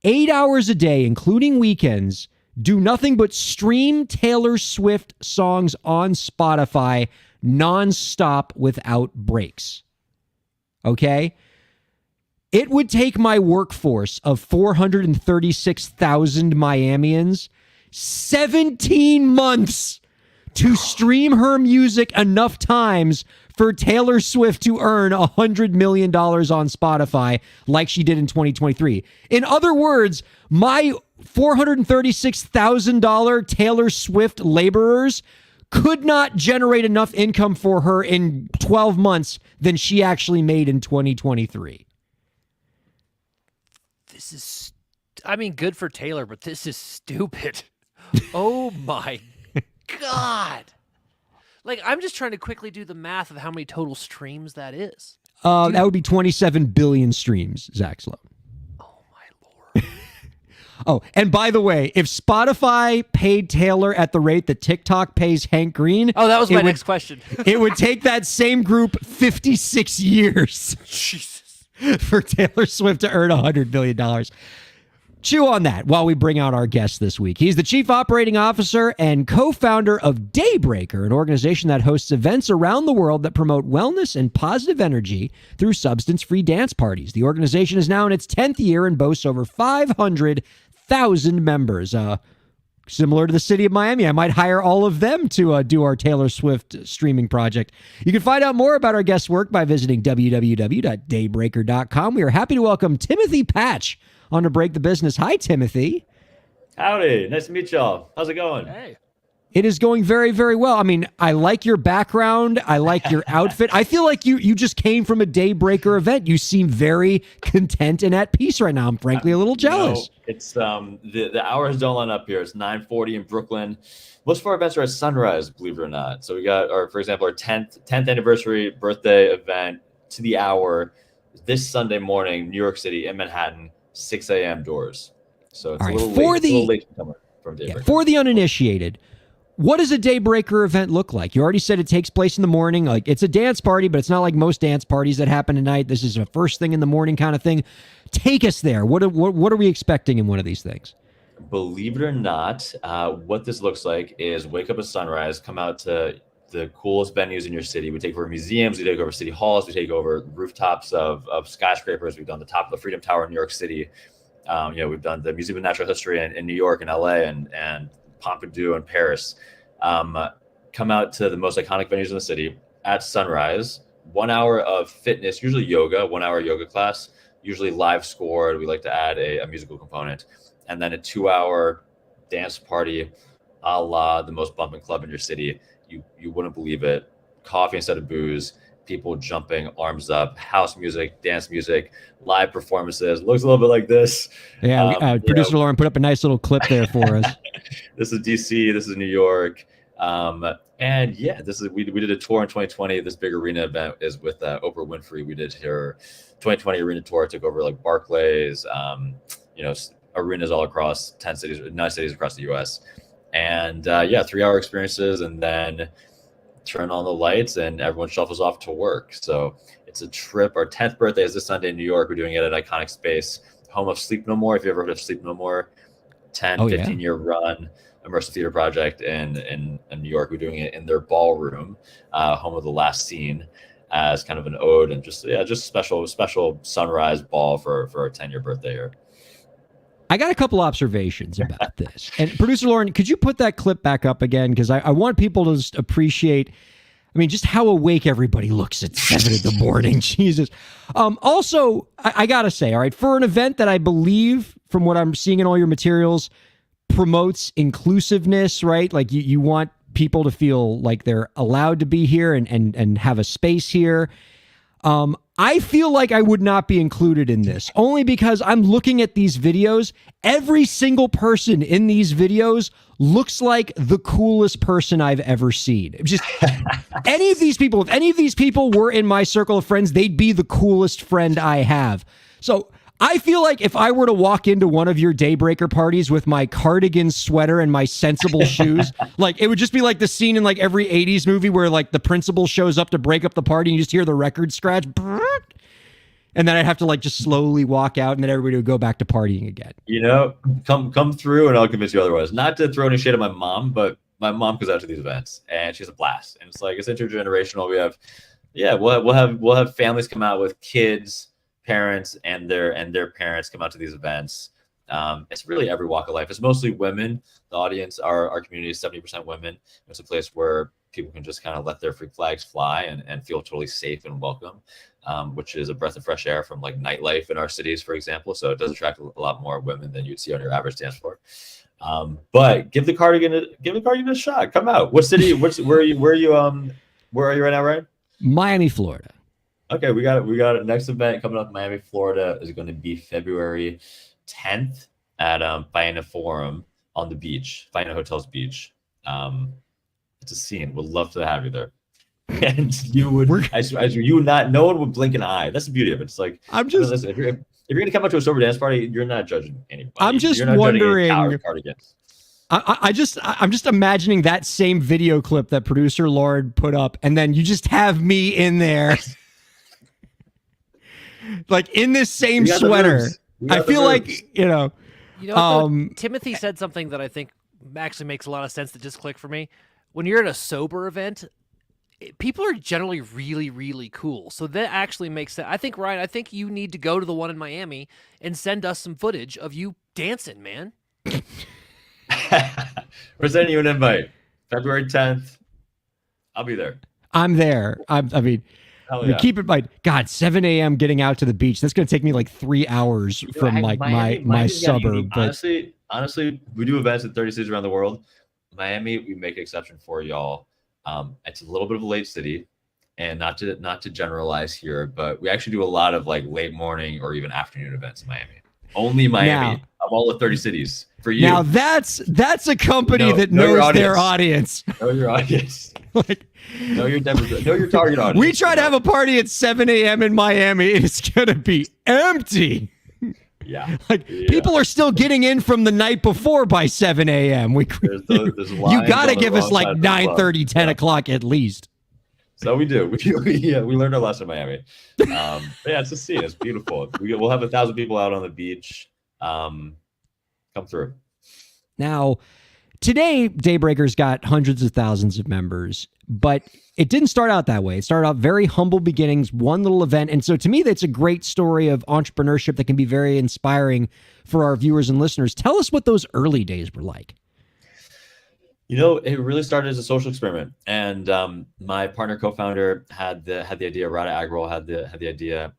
8 hours a day, including weekends, do nothing but stream Taylor Swift songs on Spotify nonstop without breaks. Okay? It would take my workforce of 436,000 Miamians 17 months to stream her music enough times for Taylor Swift to earn $100 million on Spotify like she did in 2023. In other words, my $436,000 Taylor Swift laborers could not generate enough income for her in 12 months than she actually made in 2023. This is, I mean, good for Taylor, but this is stupid. Oh my God. Like, I'm just trying to quickly do the math of how many total streams that is. That would be 27 billion streams, Zach Sloan. Oh my Lord. Oh, and by the way, if Spotify paid Taylor at the rate that TikTok pays Hank Green... Oh, that was my next question. It would take that same group 56 years Jesus. for Taylor Swift to earn $100 billion. chew on that while we bring out our guest this week. He's the Chief Operating Officer and co-founder of Daybreaker, an organization that hosts events around the world that promote wellness and positive energy through substance-free dance parties. The organization is now in its 10th year and boasts over 500,000 members. Similar to the city of Miami, I might hire all of them to do our Taylor Swift streaming project. You can find out more about our guest's work by visiting www.daybreaker.com. We are happy to welcome Timothy Patch on to Break the Business. Hi, Timothy. Howdy. Nice to meet y'all. How's it going? Hey. It is going very, very well. I mean, I like your background. I like your outfit. I feel like you just came from a Daybreaker event. You seem very content and at peace right now. I'm frankly a little jealous. It's the hours don't line up here. It's 9:40 in Brooklyn. Most of our events are at sunrise, believe it or not. So we got for example, our 10th anniversary birthday event to the hour this Sunday morning, New York City in Manhattan, 6 a.m. doors. So it's a little late from Daybreaker. For the uninitiated, what does a Daybreaker event look like? You already said it takes place in the morning. Like, it's a dance party, but it's not like most dance parties that happen at night. This is a first thing in the morning kind of thing. Take us there. What are we expecting in one of these things? Believe it or not, what this looks like is wake up at sunrise, come out to the coolest venues in your city. We take over museums, we take over city halls, we take over rooftops of skyscrapers. We've done the top of the Freedom Tower in New York City. We've done the Museum of Natural History in New York and LA and Pompidou in Paris. Come out to the most iconic venues in the city at sunrise. 1 hour of fitness, usually yoga, 1 hour yoga class, usually live scored. We like to add a musical component. And then a 2 hour dance party a la the most bumping club in your city. You wouldn't believe it. Coffee instead of booze, people jumping, arms up, house music, dance music, live performances. Looks a little bit like this. Yeah, producer Lauren put up a nice little clip there for us. This is DC. This is New York. And yeah, we did a tour in 2020. This big arena event is with Oprah Winfrey. We did her 2020 arena tour. Took over like Barclays, arenas all across 9 cities across the U.S. And 3 hour experiences, and then turn on the lights and everyone shuffles off to work. So it's a trip. Our 10th birthday is this Sunday in New York. We're doing it at an iconic space, home of Sleep No More. If you ever heard of Sleep No More, 15-year run immersive theater project in New York. We're doing it in their ballroom, home of The Last Scene, as kind of an ode and just special sunrise ball for our 10-year birthday here. I got a couple observations about this. And producer Lauren, could you put that clip back up again? Because I want people to just appreciate, just how awake everybody looks at 7 in the morning. Jesus. Also, I got to say, all right, for an event that I believe, from what I'm seeing in all your materials, promotes inclusiveness, right? Like you want people to feel like they're allowed to be here and have a space here. I feel like I would not be included in this, only because I'm looking at these videos. Every single person in these videos looks like the coolest person I've ever seen. Just any of these people, if any of these people were in my circle of friends, they'd be the coolest friend I have. So I feel like if I were to walk into one of your Daybreaker parties with my cardigan sweater and my sensible shoes, like it would just be like the scene in like every 80s movie where like the principal shows up to break up the party and you just hear the record scratch. And then I'd have to like just slowly walk out and then everybody would go back to partying again. Come through and I'll convince you otherwise. Not to throw any shade at my mom, but my mom goes out to these events and she's a blast. And it's like, it's intergenerational. We'll have families come out with kids, parents and their parents come out to these events. It's really every walk of life. It's mostly women. The audience, our community is 70% women. It's a place where people can just kind of let their freak flags fly and feel totally safe and welcome, which is a breath of fresh air from like nightlife in our cities, for example. So it does attract a lot more women than you'd see on your average dance floor. But give the cardigan a shot. Come out. What city? Where are you right now, Ryan? Miami, Florida. Okay, we got a next event coming up in Miami, Florida. Is going to be February 10th at Faena Forum on the beach, Faena Hotels Beach. It's a scene. Would love to have you there. And you would, no one would blink an eye. That's the beauty of it. It's like, listen, if you're gonna come out to a sober dance party, you're not judging anybody. I'm just wondering. I'm just imagining that same video clip that producer Lauren put up, and then you just have me in there. Like in this same sweater. I feel like, You know, what, though? Timothy said something that I think actually makes a lot of sense that just clicked for me. When you're at a sober event, people are generally really, really cool. So that actually makes sense. I think, Ryan, I think you need to go to the one in Miami and send us some footage of you dancing, man. We're sending you an invite. February 10th. I'll be there. I'm there. I mean, keep in mind, God, 7 a.m. getting out to the beach. That's going to take me like 3 hours from like my suburb. But honestly, we do events in 30 cities around the world. Miami, we make an exception for y'all. It's a little bit of a late city, and not to generalize here, but we actually do a lot of like late morning or even afternoon events in Miami. Only Miami of all the 30 cities for you. Now that's a company that knows their audience. Know your audience. Like, know your target audience. We try to have a party at 7 a.m. in Miami, and it's gonna be empty. Yeah. People are still getting in from the night before by 7 a.m. You got to give us like 9:30, 10 o'clock at least. So we do. We learned our lesson in Miami. Yeah, it's a scene. It's beautiful. We'll have 1,000 people out on the beach. Come through. Now, today, Daybreaker's got hundreds of thousands of members, but it didn't start out that way. It started out very humble beginnings, one little event. And so to me, that's a great story of entrepreneurship that can be very inspiring for our viewers and listeners. Tell us what those early days were like. You know, it really started as a social experiment. And my partner, co-founder, had the idea. Rada Agrawal had the idea.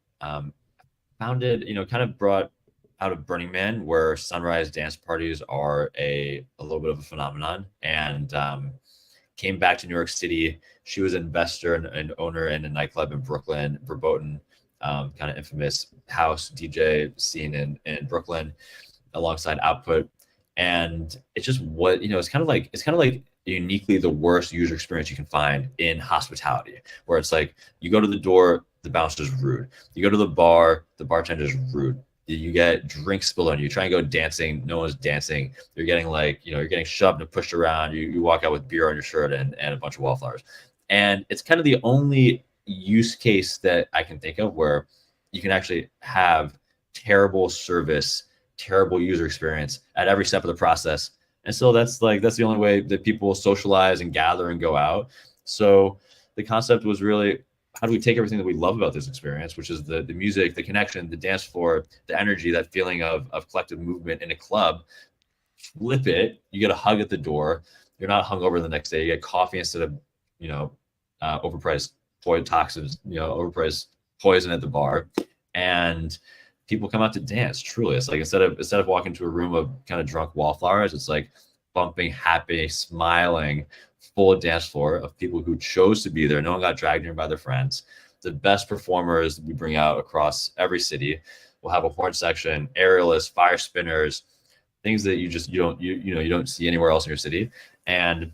Founded, kind of brought out of Burning Man, where sunrise dance parties are a little bit of a phenomenon, and came back to New York City. She was an investor and owner in a nightclub in Brooklyn, Verboten, kind of infamous house DJ scene in Brooklyn, alongside Output. And it's just it's kind of like uniquely the worst user experience you can find in hospitality, where it's like you go to the door, the bouncer's rude. You go to the bar, the bartender's rude. You get drinks spilled on you. You try and go dancing, no one's dancing. You're getting you're getting shoved and pushed around. You walk out with beer on your shirt and a bunch of wallflowers. And it's kind of the only use case that I can think of where you can actually have terrible service, terrible user experience at every step of the process. And so that's the only way that people socialize and gather and go out. So the concept was really, how do we take everything that we love about this experience, which is the music, the connection, the dance floor, the energy, that feeling of collective movement in a club, flip it, you get a hug at the door. You're not hungover the next day. You get coffee instead of, overpriced toxins, overpriced poison at the bar. And people come out to dance. Truly, it's like instead of walking to a room of kind of drunk wallflowers, it's like bumping, happy, smiling, full dance floor of people who chose to be there. No one got dragged in by their friends. The best performers we bring out across every city. We'll have a horn section, aerialists, fire spinners, things that you don't see anywhere else in your city. And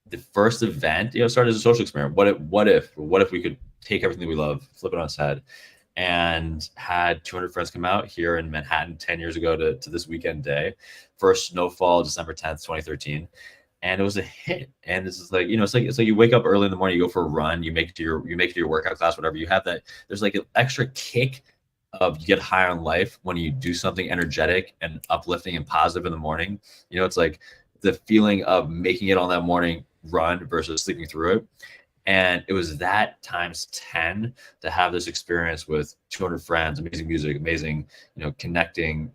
the first event, started as a social experiment. What if we could take everything we love, flip it on its head, and had 200 friends come out here in Manhattan 10 years ago to this weekend day. First snowfall, December 10th, 2013. And it was a hit. And this is it's like you wake up early in the morning, you go for a run, you make it to your workout class, whatever. You have that, there's like an extra kick of you get high on life when you do something energetic and uplifting and positive in the morning. It's like the feeling of making it on that morning run versus sleeping through it. And it was that times 10 to have this experience with 200 friends, amazing music, amazing, connecting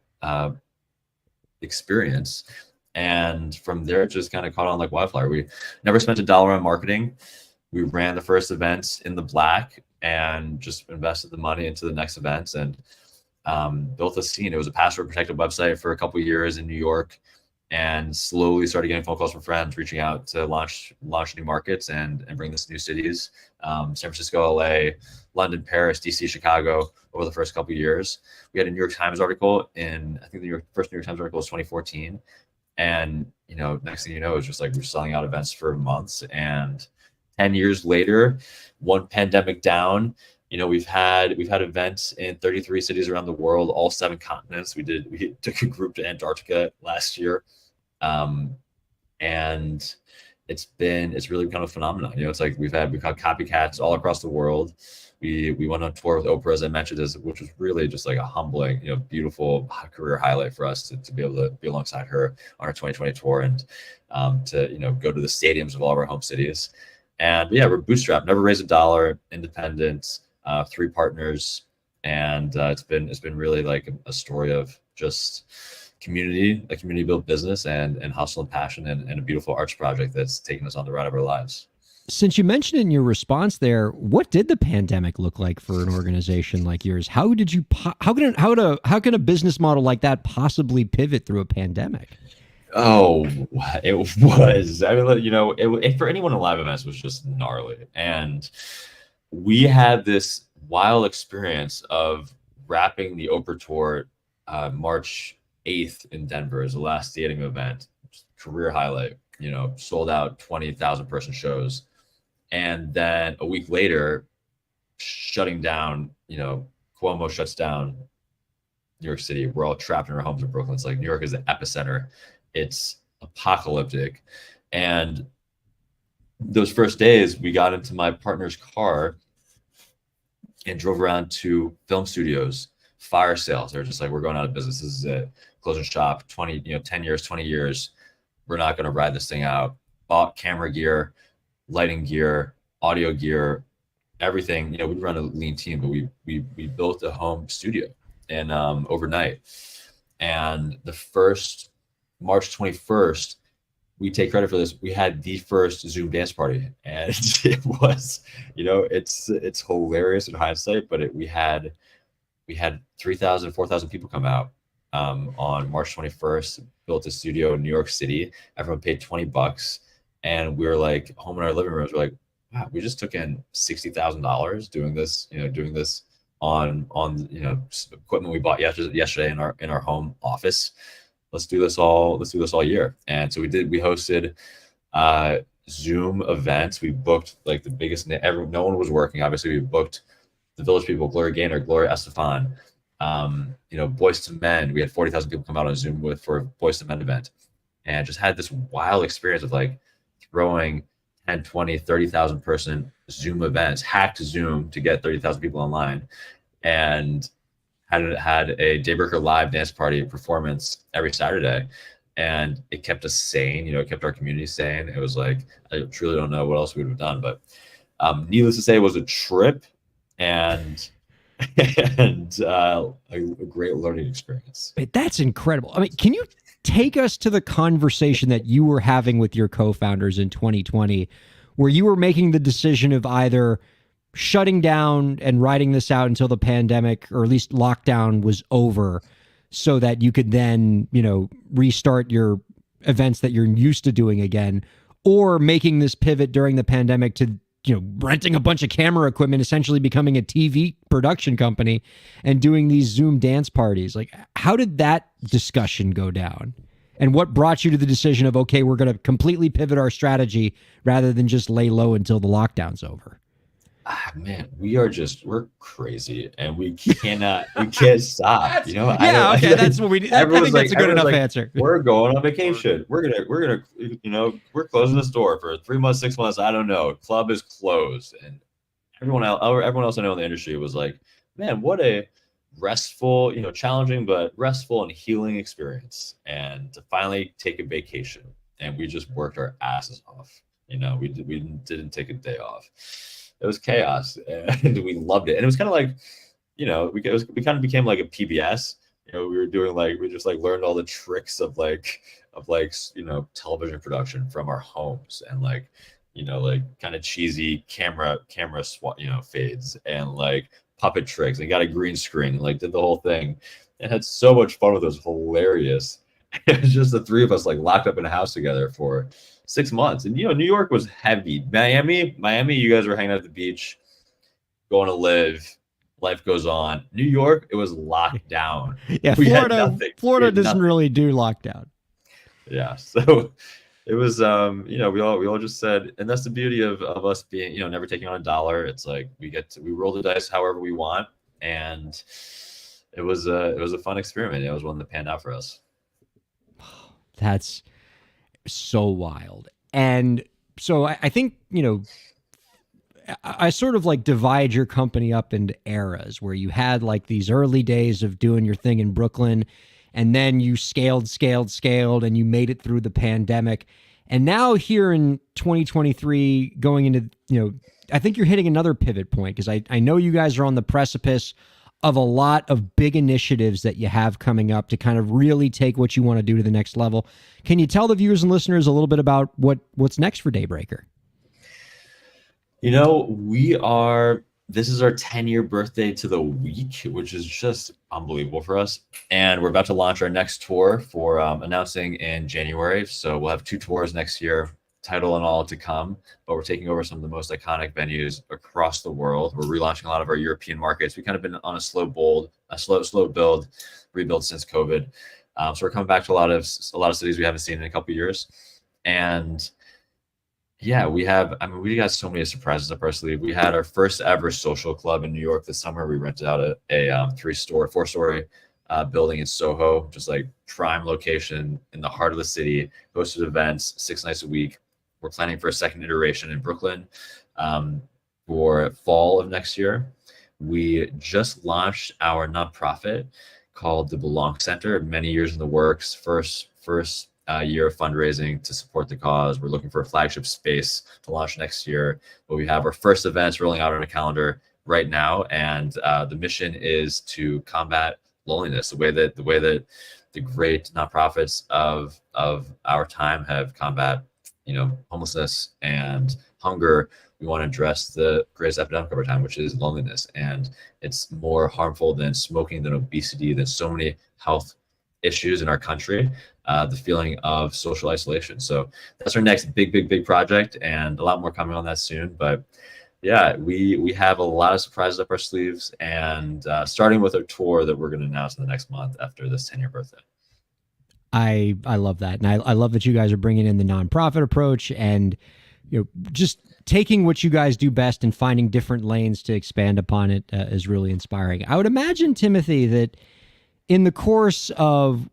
experience. And from there, it just kind of caught on like wildfire. We never spent $1 on marketing. We ran the first events in the black and just invested the money into the next events and built a scene. It was a password protected website for a couple of years in New York, and slowly started getting phone calls from friends reaching out to launch new markets and bring this to new cities. San Francisco, LA, London, Paris, DC, Chicago over the first couple of years. We had a New York Times article I think first New York Times article was 2014. And, next thing you know, it's just like we're selling out events for months. And 10 years later, one pandemic down, we've had events in 33 cities around the world, all 7 continents. We took a group to Antarctica last year. And it's really become a phenomenon. It's like we've got copycats all across the world. We went on tour with Oprah, as I mentioned, which was really just like a humbling, beautiful career highlight for us to be able to be alongside her on our 2020 tour, and to go to the stadiums of all of our home cities. And yeah, we're bootstrapped, never raised a dollar, independent, 3 partners, and it's been really like a story of just a community built business, and hustle and passion, and a beautiful arts project that's taken us on the ride of our lives. Since you mentioned in your response there, what did the pandemic look like for an organization like yours? How can a business model like that possibly pivot through a pandemic? Oh, it was. I mean, for anyone in live events, it was just gnarly. And we had this wild experience of wrapping the Oprah tour March 8th in Denver as the last stadium event, career highlight, sold out 20,000 person shows. And then a week later, shutting down, Cuomo shuts down New York City. We're all trapped in our homes in Brooklyn. It's like New York is the epicenter. It's apocalyptic. And those first days, we got into my partner's car and drove around to film studios, fire sales. They're just like, we're going out of business. This is it. Closing shop, 10 years, 20 years. We're not going to ride this thing out. Bought camera gear, lighting gear, audio gear, everything. We run a lean team, but we built a home studio and overnight. And the first March 21st, we take credit for this. We had the first Zoom dance party, and it was, it's hilarious in hindsight, but we had 3,000, 4,000 people come out on March 21st. Built a studio in New York City. Everyone paid $20, and we were like home in our living rooms. We're like, wow, we just took in $60,000 doing this. Doing this on equipment we bought yesterday in our home office. Let's do this all year. And so we hosted Zoom events. We booked like the biggest no one was working. Obviously, we booked the Village People, Gloria Gaynor, Gloria Estefan, Boyz II Men. We had 40,000 people come out on Zoom for a Boyz II Men event, and just had this wild experience of like throwing 10, 20, 30,000 person Zoom events, hacked Zoom to get 30,000 people online, and had a Daybreaker Live dance party performance every Saturday. And it kept us sane, it kept our community sane. It was like, I truly don't know what else we would have done, but needless to say, it was a trip and a great learning experience. Wait, that's incredible. I mean, can you take us to the conversation that you were having with your co-founders in 2020, where you were making the decision of either shutting down and riding this out until the pandemic, or at least lockdown, was over, so that you could then, restart your events that you're used to doing again, or making this pivot during the pandemic to, renting a bunch of camera equipment, essentially becoming a TV production company and doing these Zoom dance parties? Like, how did that discussion go down? And what brought you to the decision of, okay, we're going to completely pivot our strategy rather than just lay low until the lockdown's over? Man, we're crazy, and we can't stop. That's what we need. I think that's a good enough answer. We're going on vacation. We're gonna, we're closing this door for 3 months, 6 months. I don't know. Club is closed, and everyone else I know in the industry was like, man, what a restful, challenging but restful and healing experience, and to finally take a vacation. And we just worked our asses off. We didn't take a day off. It was chaos, and we loved it. And it was kind of like, we kind of became like a PBS. We just learned all the tricks of television production from our homes, and kind of cheesy camera fades, and puppet tricks, and got a green screen, and did the whole thing, and had so much fun with it. It was hilarious. It was just the three of us locked up in a house together for 6 months. And New York was heavy. Miami, you guys were hanging out at the beach, going to live. Life goes on. New York, it was locked down. Yeah, Florida doesn't really do lockdown. Yeah, so it was we all just said, and that's the beauty of us being, never taking on a dollar. It's like we roll the dice however we want, and it was a fun experiment. It was one that panned out for us. That's so wild. And so I think, I sort of like divide your company up into eras where you had like these early days of doing your thing in Brooklyn, and then you scaled, and you made it through the pandemic. And now here in 2023, going into, I think you're hitting another pivot point, because I know you guys are on the precipice of a lot of big initiatives that you have coming up to kind of really take what you want to do to the next level. Can you tell the viewers and listeners a little bit about what's next for Daybreaker? This is our 10-year birthday to the week, which is just unbelievable for us. And we're about to launch our next tour for announcing in January. So we'll have 2 tours next year, title and all to come, but we're taking over some of the most iconic venues across the world. We're relaunching a lot of our European markets. We've kind of been on a slow build, rebuild since COVID. So we're coming back to a lot of cities we haven't seen in a couple of years. And yeah, we got so many surprises up our sleeve. We had our first ever social club in New York this summer. We rented out a 4-story building in Soho, just like prime location in the heart of the city, hosted events 6 nights a week. We're planning for a second iteration in Brooklyn for fall of next year. We just launched our nonprofit called the Belong Center, many years in the works. First year of fundraising to support the cause. We're looking for a flagship space to launch next year, but we have our first events rolling out on a calendar right now, and the mission is to combat loneliness, the way that the great nonprofits of our time have combat homelessness and hunger. We want to address the greatest epidemic of our time, which is loneliness, and it's more harmful than smoking, than obesity, than so many health issues in our country, the feeling of social isolation. So that's our next big project, and a lot more coming on that soon. But yeah, we have a lot of surprises up our sleeves, and starting with a tour that we're going to announce in the next month after this 10-year birthday. I love that. And I love that you guys are bringing in the nonprofit approach, and just taking what you guys do best and finding different lanes to expand upon it is really inspiring. I would imagine, Timothy, that in the course of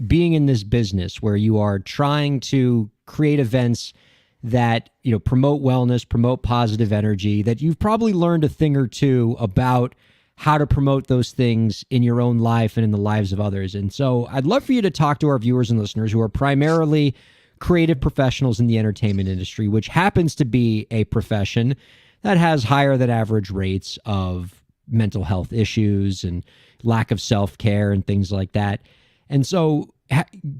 being in this business where you are trying to create events that, promote wellness, promote positive energy, that you've probably learned a thing or two about how to promote those things in your own life and in the lives of others. And so I'd love for you to talk to our viewers and listeners who are primarily creative professionals in the entertainment industry, which happens to be a profession that has higher than average rates of mental health issues and lack of self-care and things like that. And so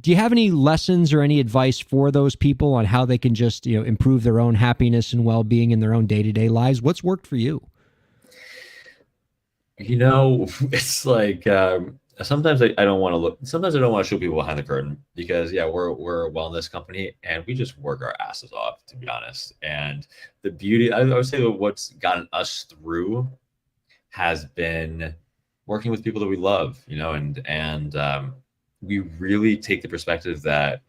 do you have any lessons or any advice for those people on how they can just, improve their own happiness and well-being in their own day-to-day lives? What's worked for you? It's like sometimes I don't want to look. Sometimes I don't want to show people behind the curtain, because we're a wellness company and we just work our asses off, to be honest. And the beauty, I would say, that what's gotten us through has been working with people that we love, and we really take the perspective that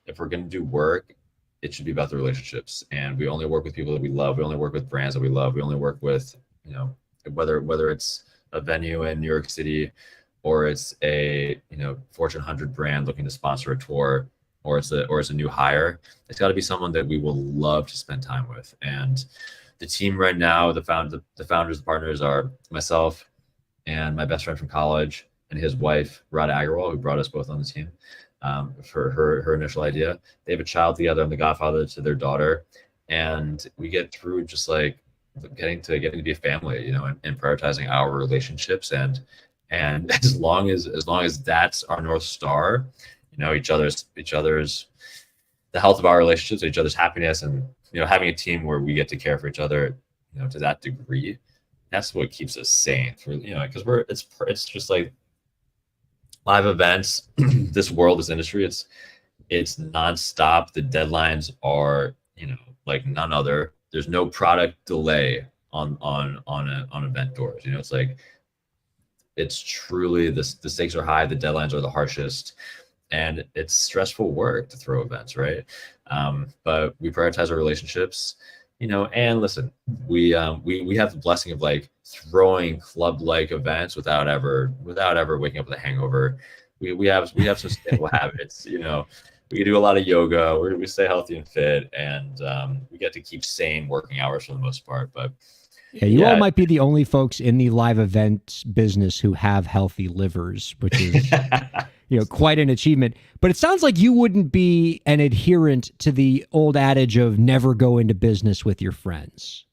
if we're going to do work, it should be about the relationships, and we only work with people that we love. We only work with brands that we love. We only work with, whether it's a venue in New York City, or it's a Fortune 100 brand looking to sponsor a tour, or it's a new hire. It's got to be someone that we will love to spend time with. And the team right now, the founders, the partners are myself and my best friend from college and his wife, Radha Agarwal, who brought us both on the team for her initial idea. They have a child together. I'm the godfather to their daughter, and we get through just like getting to be a family, and prioritizing our relationships, and as long as that's our North Star, each other's the health of our relationships, each other's happiness, and having a team where we get to care for each other, to that degree, that's what keeps us sane. For because it's just like live events, this world, this industry, it's nonstop. The deadlines are like none other. There's no product delay on event doors. It's like, it's truly the stakes are high, the deadlines are the harshest, and it's stressful work to throw events, right? But we prioritize our relationships, and listen, we have the blessing of like throwing club-like events without ever waking up with a hangover. We have some stable habits, we do a lot of yoga. We stay healthy and fit, and we get to keep sane working hours for the most part. But yeah, you all might be the only folks in the live event business who have healthy livers, which is quite an achievement. But it sounds like you wouldn't be an adherent to the old adage of never go into business with your friends.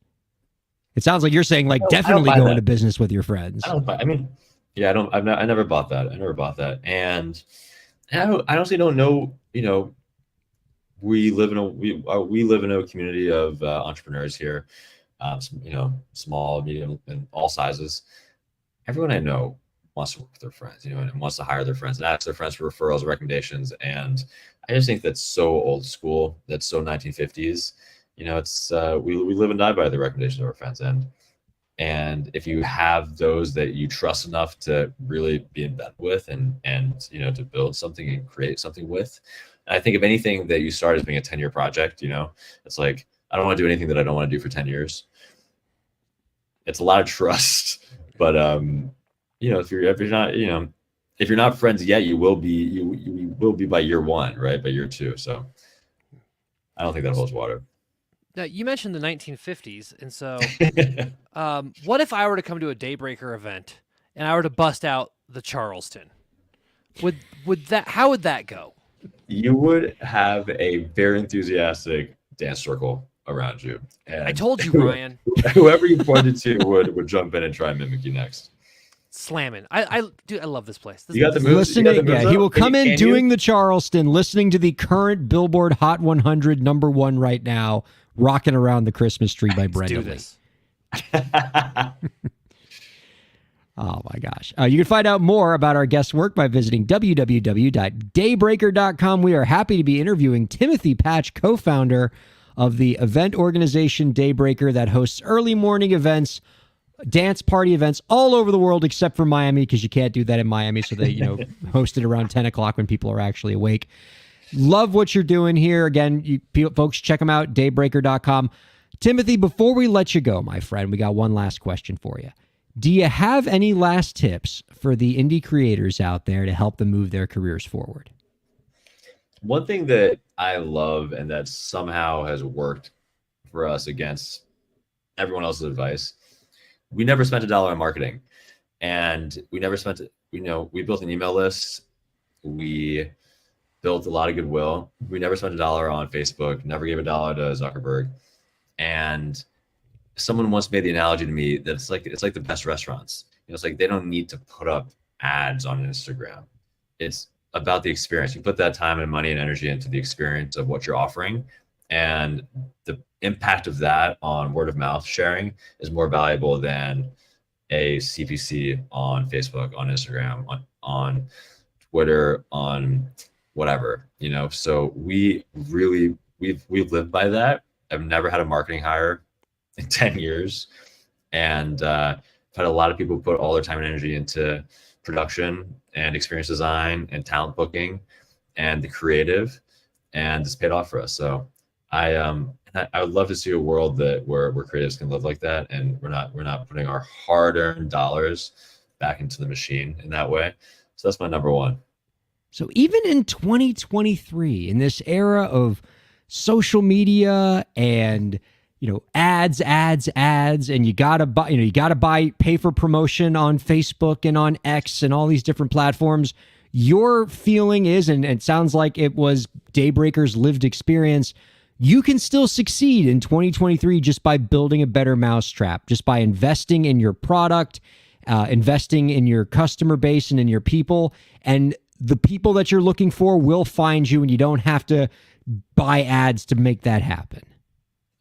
It sounds like you're saying definitely go into business with your friends. I never bought that. And I honestly don't know. We live in a community of entrepreneurs here. Small, medium, and all sizes. Everyone I know wants to work with their friends, and wants to hire their friends and ask their friends for referrals, recommendations. And I just think that's so old school. That's so 1950s. It's we live and die by the recommendations of our friends. And if you have those that you trust enough to really be in bed with and to build something and create something with, I think if anything that you start as being a 10-year project, it's like, I don't want to do anything that I don't want to do for 10 years. It's a lot of trust, but if you're not friends yet, you will be by year one, right? By year two. So I don't think that holds water. Now, you mentioned the 1950s, and so what if I were to come to a Daybreaker event and I were to bust out the Charleston? How would that go? You would have a very enthusiastic dance circle around you. And I told you, Ryan. Whoever you pointed to would jump in and try and mimic you next. Slamming. I love this place. You got the moves. He will come in doing the Charleston, listening to the current Billboard Hot 100 #1 right now, "Rocking Around the Christmas Tree" by Brenda Lee. This. Oh my gosh. You can find out more about our guest work by visiting www.daybreaker.com. We are happy to be interviewing Timothy Patch, co-founder of the event organization Daybreaker that hosts early morning events, dance party events all over the world except for Miami, because you can't do that in Miami. So they, host it around 10 o'clock when people are actually awake. Love what you're doing here. Again, folks, check them out, daybreaker.com. Timothy, before we let you go, my friend, we got one last question for you. Do you have any last tips for the indie creators out there to help them move their careers forward? One thing that I love and that somehow has worked for us against everyone else's advice, we never spent $1 on marketing, and we never spent it. We built an email list. We built a lot of goodwill. We never spent $1 on Facebook, never gave $1 to Zuckerberg. And someone once made the analogy to me that it's like the best restaurants. It's like they don't need to put up ads on Instagram. It's about the experience. You put that time and money and energy into the experience of what you're offering, and the impact of that on word of mouth sharing is more valuable than a CPC on Facebook, on Instagram, on Twitter, on whatever, So we've lived by that. I've never had a marketing hire in 10 years. And I've had a lot of people put all their time and energy into production and experience design and talent booking and the creative, and it's paid off for us. So I would love to see a world where creatives can live like that, and we're not putting our hard-earned dollars back into the machine in that way. So that's my number one. So even in 2023, in this era of social media and ads, and you gotta pay for promotion on Facebook and on X and all these different platforms, your feeling is, and it sounds like it was Daybreaker's lived experience, you can still succeed in 2023 just by building a better mousetrap, just by investing in your product, investing in your customer base and in your people, and the people that you're looking for will find you, and you don't have to buy ads to make that happen.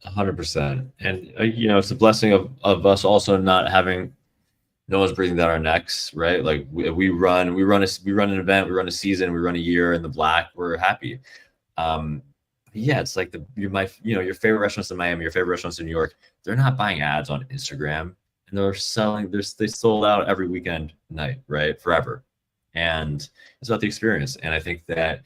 100%. And it's a blessing of us also not having no one's breathing down our necks, right? Like we run an event, we run a season, we run a year in the black, we're happy. Yeah, it's like your favorite restaurants in Miami, your favorite restaurants in New York, they're not buying ads on Instagram, and they sold out every weekend night, right? Forever. And it's about the experience. And I think that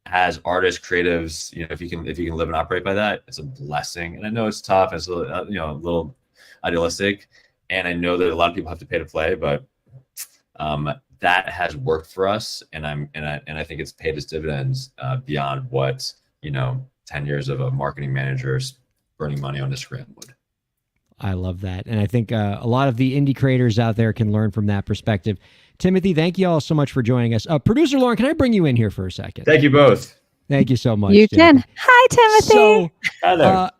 as artists, creatives, if you can live and operate by that, it's a blessing. And I know it's tough, and it's a little idealistic, and I know that a lot of people have to pay to play, but that has worked for us, and I think it's paid its dividends beyond what 10 years of a marketing manager's burning money on Instagram would. I love that. And I think a lot of the indie creators out there can learn from that perspective. Timothy, thank you all so much for joining us. Producer Lauren, can I bring you in here for a second? Thank you both. Thank you so much. You Timothy. can. Hi, Timothy. So, Hi there.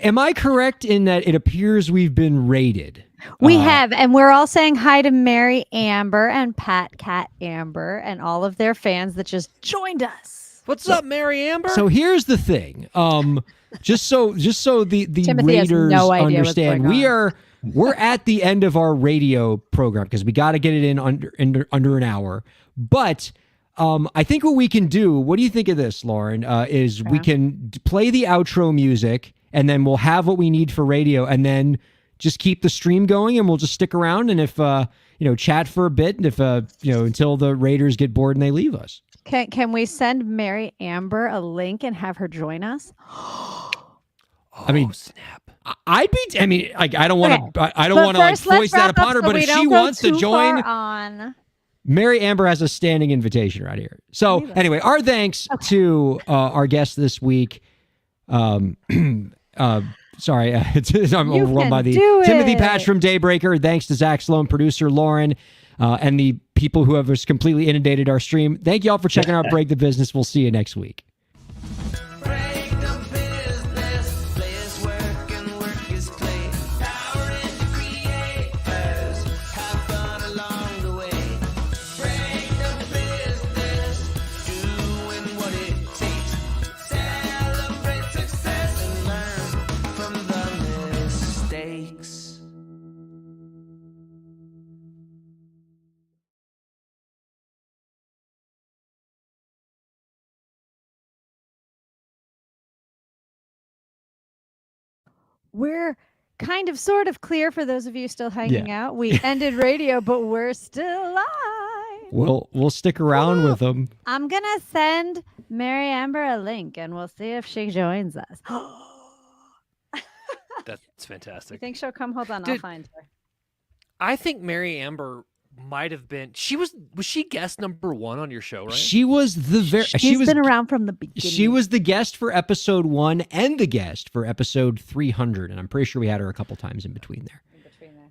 am I correct in that it appears we've been raided? We have, and we're all saying hi to Mary Amber and Pat Cat Amber and all of their fans that just joined us. What's up, Mary Amber? So here's the thing. Just so the Timothy has raiders no idea what's understand, going we're at the end of our radio program because we got to get it in under an hour. But I think what we can do, what do you think of this, Lauren, is we can play the outro music and then we'll have what we need for radio and then just keep the stream going and we'll just stick around and if, chat for a bit and if, until the raiders get bored and they leave us. Can we send Mary Amber a link and have her join us? I mean, snap. I don't want to. I don't want to like voice that upon her. But if she wants to join, Mary Amber has a standing invitation right here. So anyway, our thanks to our guest this week. Sorry, I'm overwhelmed by the Timothy Patch from Daybreaker. Thanks to Zach Sloan, producer Lauren, and the people who have just completely inundated our stream. Thank you all for checking out Break the Business. We'll see you next week. Break the business, place work and work is play. Power into creators, have fun along the way. Break the business, doing what it takes. Celebrate success and learn from the mistakes. We're kind of sort of clear for those of you still hanging out. We ended radio, but we're still live. We'll stick around with them. I'm going to send Mary Amber a link and we'll see if she joins us. That's You fantastic. think she'll come? Hold on, I'll Dude, find her. I think Mary Amber might have been. Was she guest number 1 on your show, right? She was the She's been around from the beginning. She was the guest for episode 1 and the guest for episode 300, and I'm pretty sure we had her a couple times in between there.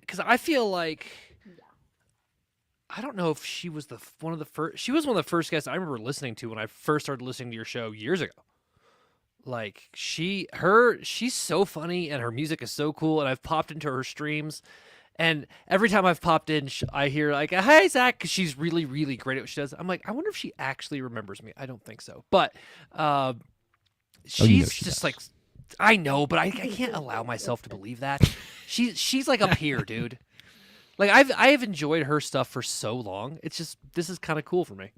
Because I feel like I don't know if she was one of the first. She was one of the first guests I remember listening to when I first started listening to your show years ago. Like she's so funny and her music is so cool, and I've popped into her streams. And every time I've popped in, I hear like, "Hey, Zach," because she's really, really great at what she does. I'm like, I wonder if she actually remembers me. I don't think so. But she's just like, I know, but I can't allow myself to believe that. She's like a peer, dude. Like I have enjoyed her stuff for so long. It's just this is kind of cool for me.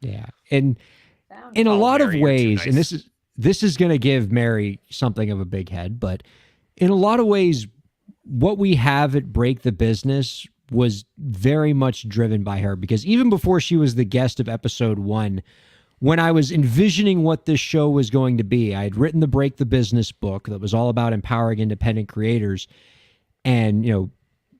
Yeah, and in a lot of Mary, you're too ways, nice. and this is going to give Mary something of a big head, but in a lot of ways, what we have at Break the Business was very much driven by her, because even before she was the guest of episode 1, when I was envisioning what this show was going to be, I had written the Break the Business book that was all about empowering independent creators and,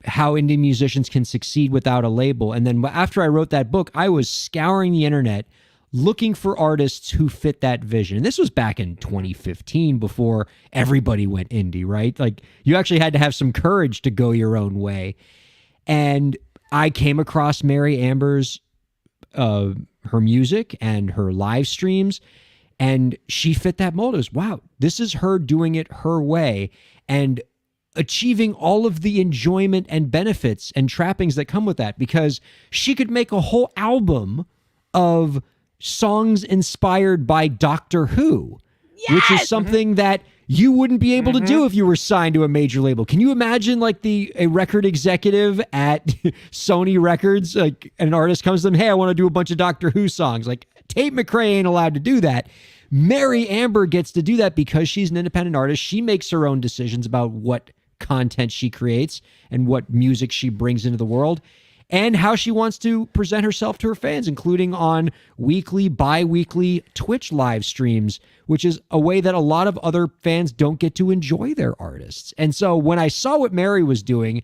how indie musicians can succeed without a label. And then after I wrote that book, I was scouring the internet looking for artists who fit that vision. And this was back in 2015 before everybody went indie, right? Like you actually had to have some courage to go your own way. And I came across Mary Amber's, her music and her live streams, and she fit that mold. It was, wow, this is her doing it her way and achieving all of the enjoyment and benefits and trappings that come with that, because she could make a whole album of songs inspired by Doctor Who, which is something that you wouldn't be able to do if you were signed to a major label. Can you imagine like a record executive at Sony Records, like an artist comes to them, hey, I want to do a bunch of Doctor Who songs. Like Tate McRae ain't allowed to do that. Mary Amber gets to do that because she's an independent artist. She makes her own decisions about what content she creates and what music she brings into the world, and how she wants to present herself to her fans, including on weekly, bi-weekly Twitch live streams, which is a way that a lot of other fans don't get to enjoy their artists. And so when I saw what Mary was doing,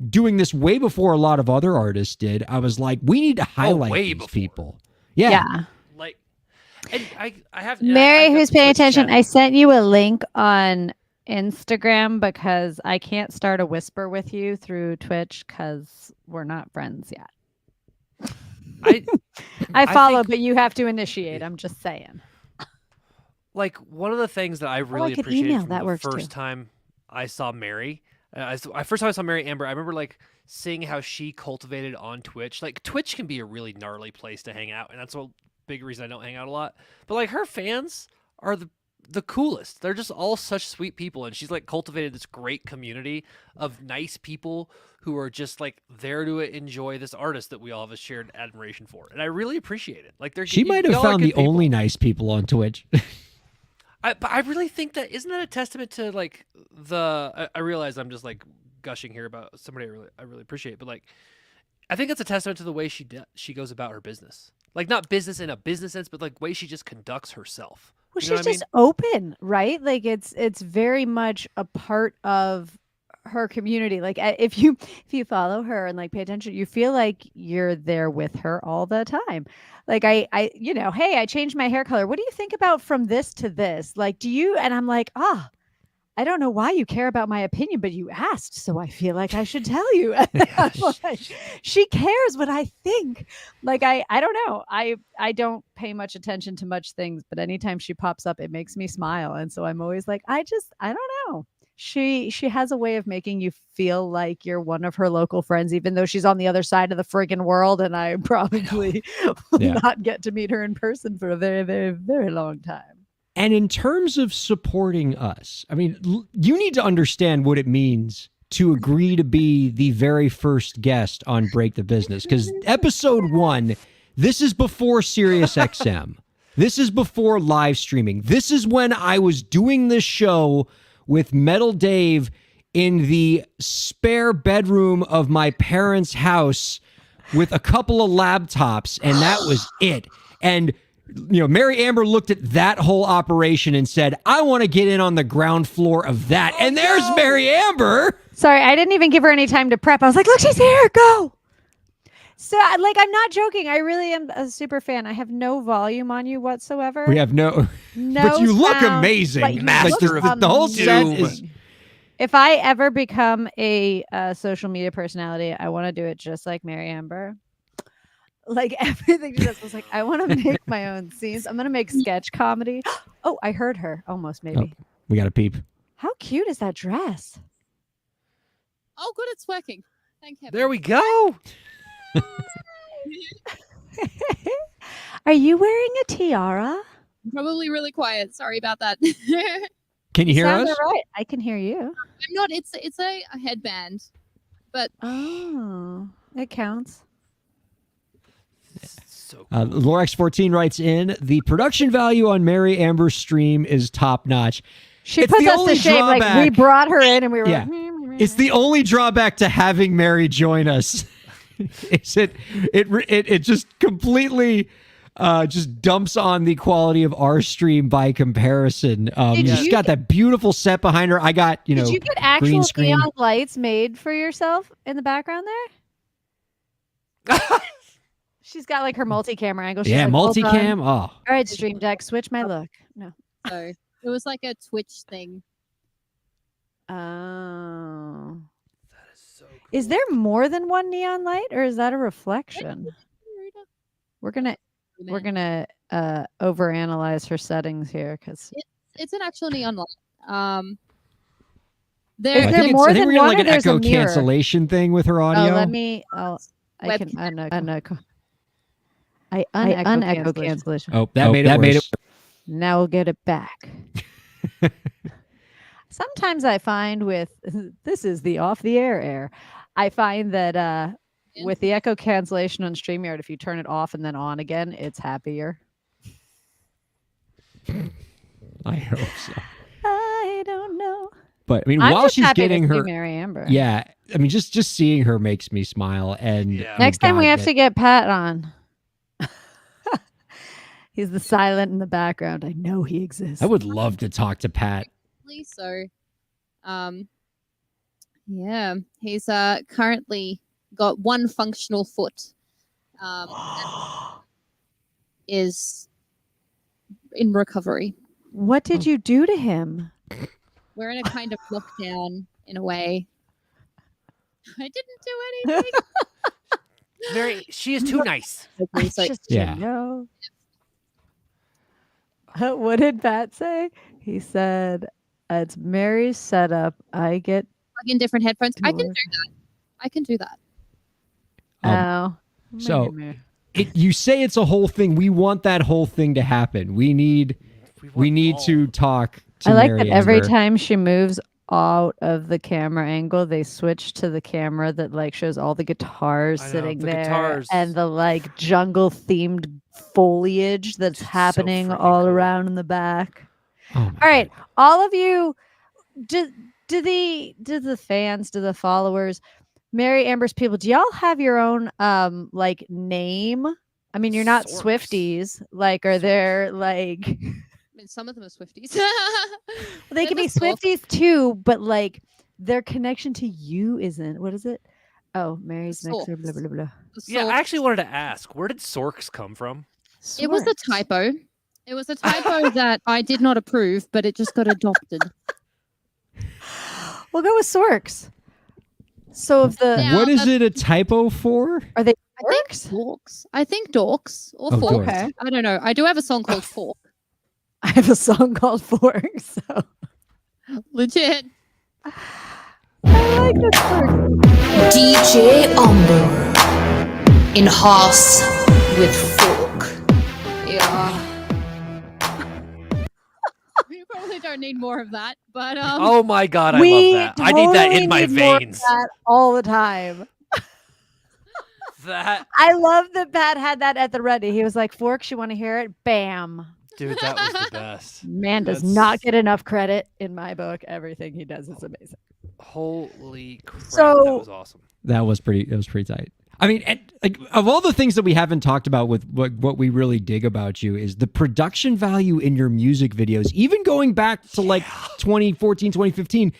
doing this way before a lot of other artists did. I was like, we need to highlight way these before. people. Yeah. Like, and I have Mary, I've got who's the paying Twitch attention, channel. I sent you a link on Instagram because I can't start a whisper with you through Twitch because we're not friends yet. I follow, think- but you have to initiate. I'm just saying. Like, one of the things that I really could appreciated email. from That the works, first too. time I saw Mary, first time I saw Mary Amber, I remember like seeing how she cultivated on Twitch. Like, Twitch can be a really gnarly place to hang out, and that's a big reason I don't hang out a lot. But like, her fans are the coolest. They're just all such sweet people, and she's like cultivated this great community of nice people who are just like there to enjoy this artist that we all have a shared admiration for, and I really appreciate it. Like, She might have y'all are found good the only people. nice people on Twitch. But I really think that isn't that a testament to like I realize I'm just like gushing here about somebody I really appreciate, but like I think it's a testament to the way she goes about her business. Like, not business in a business sense, but like way she just conducts herself. Well, You know she's what I just open, right? Like it's very much a part of her community. Like if you follow her and like pay attention, you feel like you're there with her all the time. Like I hey, I changed my hair color. What do you think about from this to this? Like, do you? And I'm like, I don't know why you care about my opinion, but you asked, so I feel like I should tell you. I'm like, she cares what I think. Like I don't know. I don't pay much attention to much things, but anytime she pops up, it makes me smile. And so I'm always like, I don't know. She has a way of making you feel like you're one of her local friends, even though she's on the other side of the friggin' world, and I probably will not get to meet her in person for a very, very, very long time. And in terms of supporting us, I mean, you need to understand what it means to agree to be the very first guest on Break the Business. Because episode 1, this is before SiriusXM. This is before live streaming. This is when I was doing this show with Metal Dave in the spare bedroom of my parents' house with a couple of laptops, and that was it. And Mary Amber looked at that whole operation and said, I want to get in on the ground floor of that. And there's Mary Amber. Sorry, I didn't even give her any time to prep. I was like, look, she's here. Go. So, like, I'm not joking. I really am a super fan. I have no volume on you whatsoever. We have no but you look sound. amazing. Like, you Master look of the whole set amazing. is... If I ever become a social media personality, I want to do it just like Mary Amber. Like, everything she does, I was like, I want to make my own scenes. I'm going to make sketch comedy. Oh, I heard her. Almost, maybe. Oh, we got a peep. How cute is that dress? Oh, good, it's working. Thank heaven. There we go. Are you wearing a tiara? Probably really quiet. Sorry about that. Can you hear Sounds us? all right. I can hear you. I'm not. It's a headband, but Oh, it counts. So cool. Lorex14 writes in, the production value on Mary Amber's stream is top notch. She It's puts the us only to shame. Like, we drawback- brought her in and we were Yeah. like, It's the only drawback to having Mary join us. Is it just completely just dumps on the quality of our stream by comparison. She's got that beautiful set behind her. I got, Did you get green actual screen. neon lights made for yourself in the background there? She's got like her multi-camera angle. She's Yeah, like, "Hold on." multicam. Oh, All right, Stream Deck, switch my look. No. so it was like a Twitch thing. Oh. That is so cool. Is there more than one neon light, or is that a reflection? We're gonna overanalyze her settings here because It's an actual neon light. I Is think there it's- more I think than we're getting one, like or an there's a echo mirror? cancellation thing with her audio. Oh, let me. I can unecho. I unecho cancellation. Oh, that made it. Now we'll get it back. Sometimes I find with this is the off the air. I find that with the echo cancellation on StreamYard, if you turn it off and then on again, it's happier. I hope so. I don't know. But I mean, I'm while just she's happy getting to see her, Mary Amber. yeah. I mean, just seeing her makes me smile. And Yeah. Next time we God, have to get Pat on. He's the silent in the background. I know he exists. I would love to talk to Pat. So, Yeah, he's currently got one functional foot. And is in recovery. What did you do to him? We're in a kind of lockdown in a way. I didn't do anything. Mary, she is too nice. It's like, Yeah. No. What did Pat say? He said, "It's Mary's setup. I get plug in different headphones. I can Sure. do that. I can do that. oh." So you say it's a whole thing. We want that whole thing to happen. We need to talk to I like Mary that every Amber. time she moves out of the camera angle, they switch to the camera that like shows all the guitars I know, sitting the there guitars. and the like jungle themed foliage that's happening freaking all cool. around in the back. Oh my All right, God. all of you, do the fans, do the followers, Mary Amber's people, do y'all have your own like name? I mean, you're not Sorks. Swifties. Like, are there like I mean, some of them are Swifties. they can be Swifties too, but like their connection to you isn't. What is it? Oh, Mary's next door, blah blah blah. Yeah, I actually wanted to ask, where did Sorks come from? It was a Swords. typo. It was a typo that I did not approve, but it just got adopted. We'll go with Sorks. So if the Yeah. What is it a typo for? are they I think Forks? dorks. I think dorks or Oh, forks. dorks. I don't know. I do have a song called Fork. I have a song called Forks. So Legit. I like this Forks. DJ Umber in house with folk. Yeah. We probably don't need more of that, but Oh my God, I We love that. I need that totally in my need more of veins. that all the time. That I love that Pat had that at the ready. He was like, Forks, you want to hear it? Bam. dude, that was the best. Man does That's- not get enough credit in my book. Everything he does is amazing. Holy crap, So- that was awesome. That was pretty tight. I mean, like of all the things that we haven't talked about with what we really dig about you is the production value in your music videos, even going back to like 2014, 2015,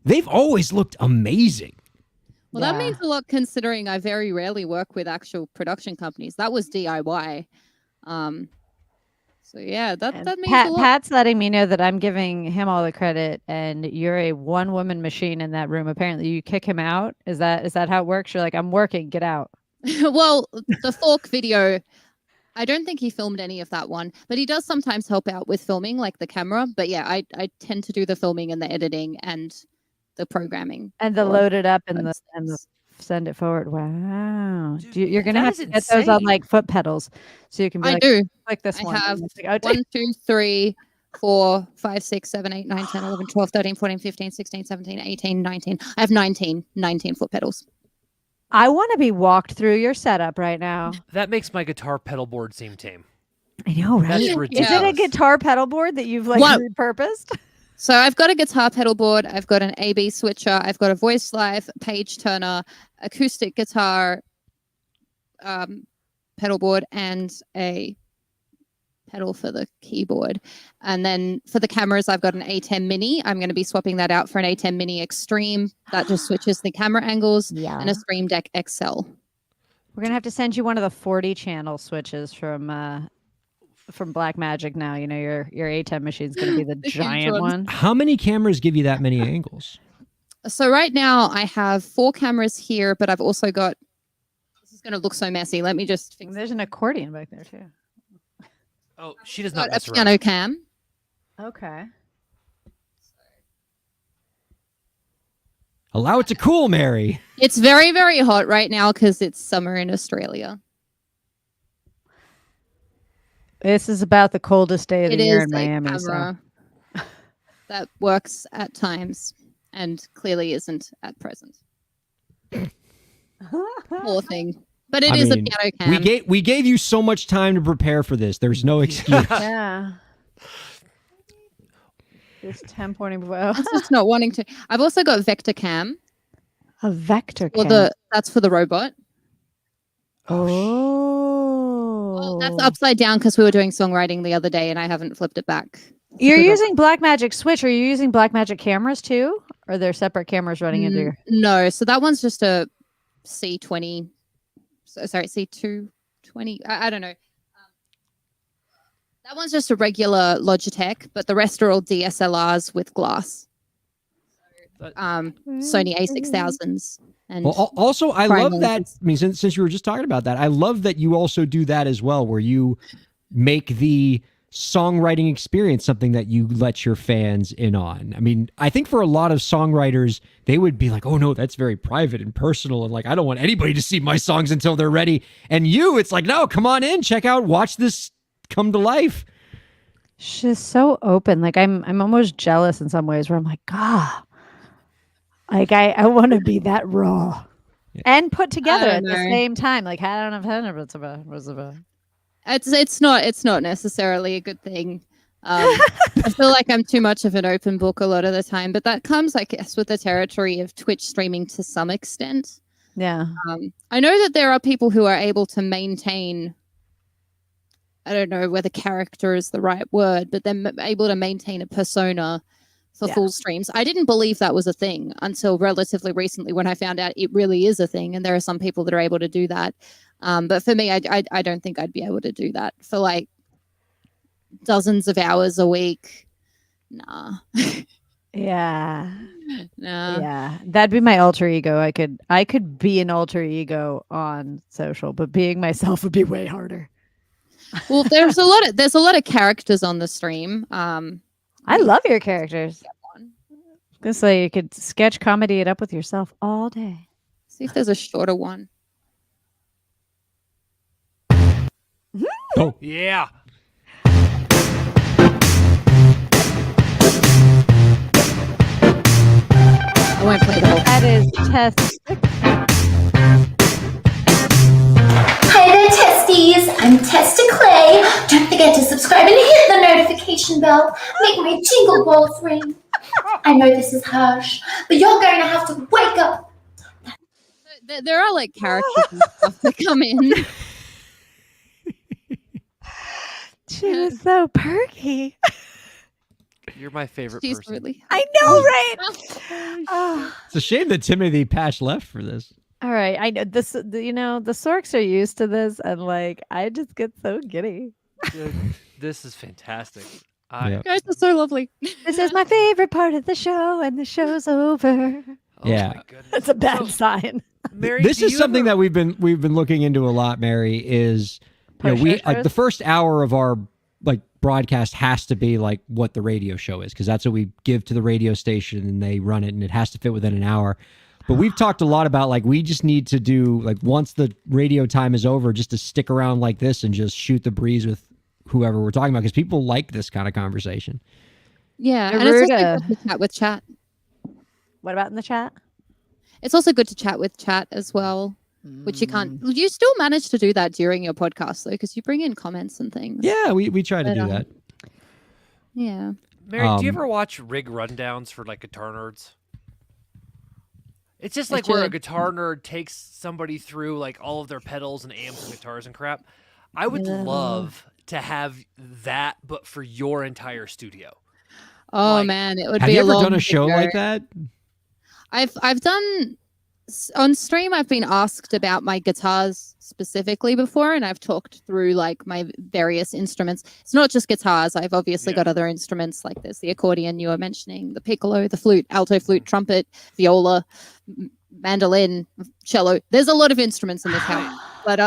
they've always looked amazing. well, that means a lot considering I very rarely work with actual production companies. That was DIY. So yeah, that means a lot. Pat's letting me know that I'm giving him all the credit, and you're a one-woman machine in that room. Apparently, you kick him out. Is that how it works? You're like, I'm working. Get out. Well, the fork video, I don't think he filmed any of that one, but he does sometimes help out with filming, like the camera. But yeah, I tend to do the filming and the editing and the programming. And the for load it up and the those and the things. send it forward. Wow. Dude, You're gonna that have is to get those on insane. like foot pedals, so you can be I like, do. click this I one. have and it's like, oh, 1, 2, 3, 4, 5, 6, 7, 8, 9, 10, 11, 12, 13, 14, 15, 16, 17, 18, 19. I have 19 foot pedals. I want to be walked through your setup right now. That makes my guitar pedal board seem tame. I know, right? That's Is ridiculous. it a guitar pedal board that you've like What? repurposed? So I've got a guitar pedal board, I've got an AB switcher, I've got a voice live, page turner, acoustic guitar pedal board, and a pedal for the keyboard. And then for the cameras, I've got an A10 Mini. I'm going to be swapping that out for an A10 Mini Extreme. That just switches the camera angles, Yeah. and a Stream Deck XL. We're gonna have to send you one of the 40 channel switches from Blackmagic now. You know, your A10 machine's gonna be the The huge giant ones. one. How many cameras give you that many angles? So right now I have 4 cameras here, but I've also got, this is going to look so messy. Let me just fix There's an accordion back there too. Oh, she does got not a mess around. piano cam. Okay. Allow it to cool, Mary. It's very, very hot right now because it's summer in Australia. This is about the coldest day of the It year is in a Miami. So. camera that works at times and clearly isn't at present. Poor thing. But it I is mean, a piano cam. we gave you so much time to prepare for this. There's no excuse. Yeah. Just temporting. Well, I'm just not wanting to. I've also got vector cam. a vector For cam. that's for the robot. Oh. Well, that's upside down because we were doing songwriting the other day and I haven't flipped it back. You're Because using Blackmagic Switch. Are you using Blackmagic cameras too? Or they're separate cameras running into your... No, so that one's just a C20. Sorry, C220. I don't know. That one's just a regular Logitech, but the rest are all DSLRs with glass. Sony A6000s. And also, I love that. I mean, since you were just talking about that, I love that you also do that as well, where you make the songwriting experience something that you let your fans in on. I mean, I think for a lot of songwriters, they would be like, oh no, that's very private and personal. And like, I don't want anybody to see my songs until they're ready. And you, it's like, no, come on in, check out, watch this come to life. She's so open. Like I'm almost jealous in some ways where I'm like, God, like I want to be that raw and put together at the same time. Like I don't know. It's not necessarily a good thing. I feel like I'm too much of an open book a lot of the time, but that comes, I guess, with the territory of Twitch streaming to some extent. Yeah. I know that there are people who are able to maintain, I don't know whether character is the right word, but they're able to maintain a persona for full streams. I didn't believe that was a thing until relatively recently when I found out it really is a thing. And there are some people that are able to do that. But for me, I don't think I'd be able to do that for like dozens of hours a week. Nah. Yeah. Nah. Yeah. That'd be my alter ego. I could be an alter ego on social, but being myself would be way harder. Well, there's a lot of characters on the stream. I love your characters. This way you could sketch comedy it up with yourself all day. See if there's a shorter one. Oh yeah. I won't play the whole. That is test. Hi there, testies. I'm Testa Clay. Don't forget to subscribe and hit the notification bell. Make my jingle balls ring. I know this is harsh, but you're going to have to wake up. There are like characters and stuff that come in. She was so perky. You're my favorite She's person. really. I know, right? Oh. It's a shame that Timothy Pash left for this. All right, I know this. The Sorks are used to this, and like I just get so giddy. Dude, this is fantastic. You guys are so lovely. This is my favorite part of the show, and the show's over. Oh Yeah. my goodness. That's a bad sign. Mary, This do is you something ever- that we've been looking into a lot, Mary, is we like the first hour of our like broadcast has to be like what the radio show is, because that's what we give to the radio station and they run it, and it has to fit within an hour. But we've talked a lot about like we just need to do like once the radio time is over, just to stick around like this and just shoot the breeze with whoever we're talking about, because people like this kind of conversation. Yeah, and it's also Aruga. good to chat with chat. What about in the chat? It's also good to chat with chat as well, which you can't. You still manage to do that during your podcast though, because you bring in comments and things. Yeah, we try to But, do that. Yeah. Mary, do you ever watch rig rundowns for like guitar nerds? It's just like where a guitar nerd takes somebody through like all of their pedals and amps and guitars and crap. I would love to have that, but for your entire studio. Oh Like, man, it would Have be you a ever long done a show video. like that? I've done on stream. I've been asked about my guitars specifically before, and I've talked through like my various instruments. It's not just guitars. I've obviously got other instruments like there's the accordion you were mentioning, the piccolo, the flute, alto flute, trumpet, viola, mandolin, cello. There's a lot of instruments in this house, but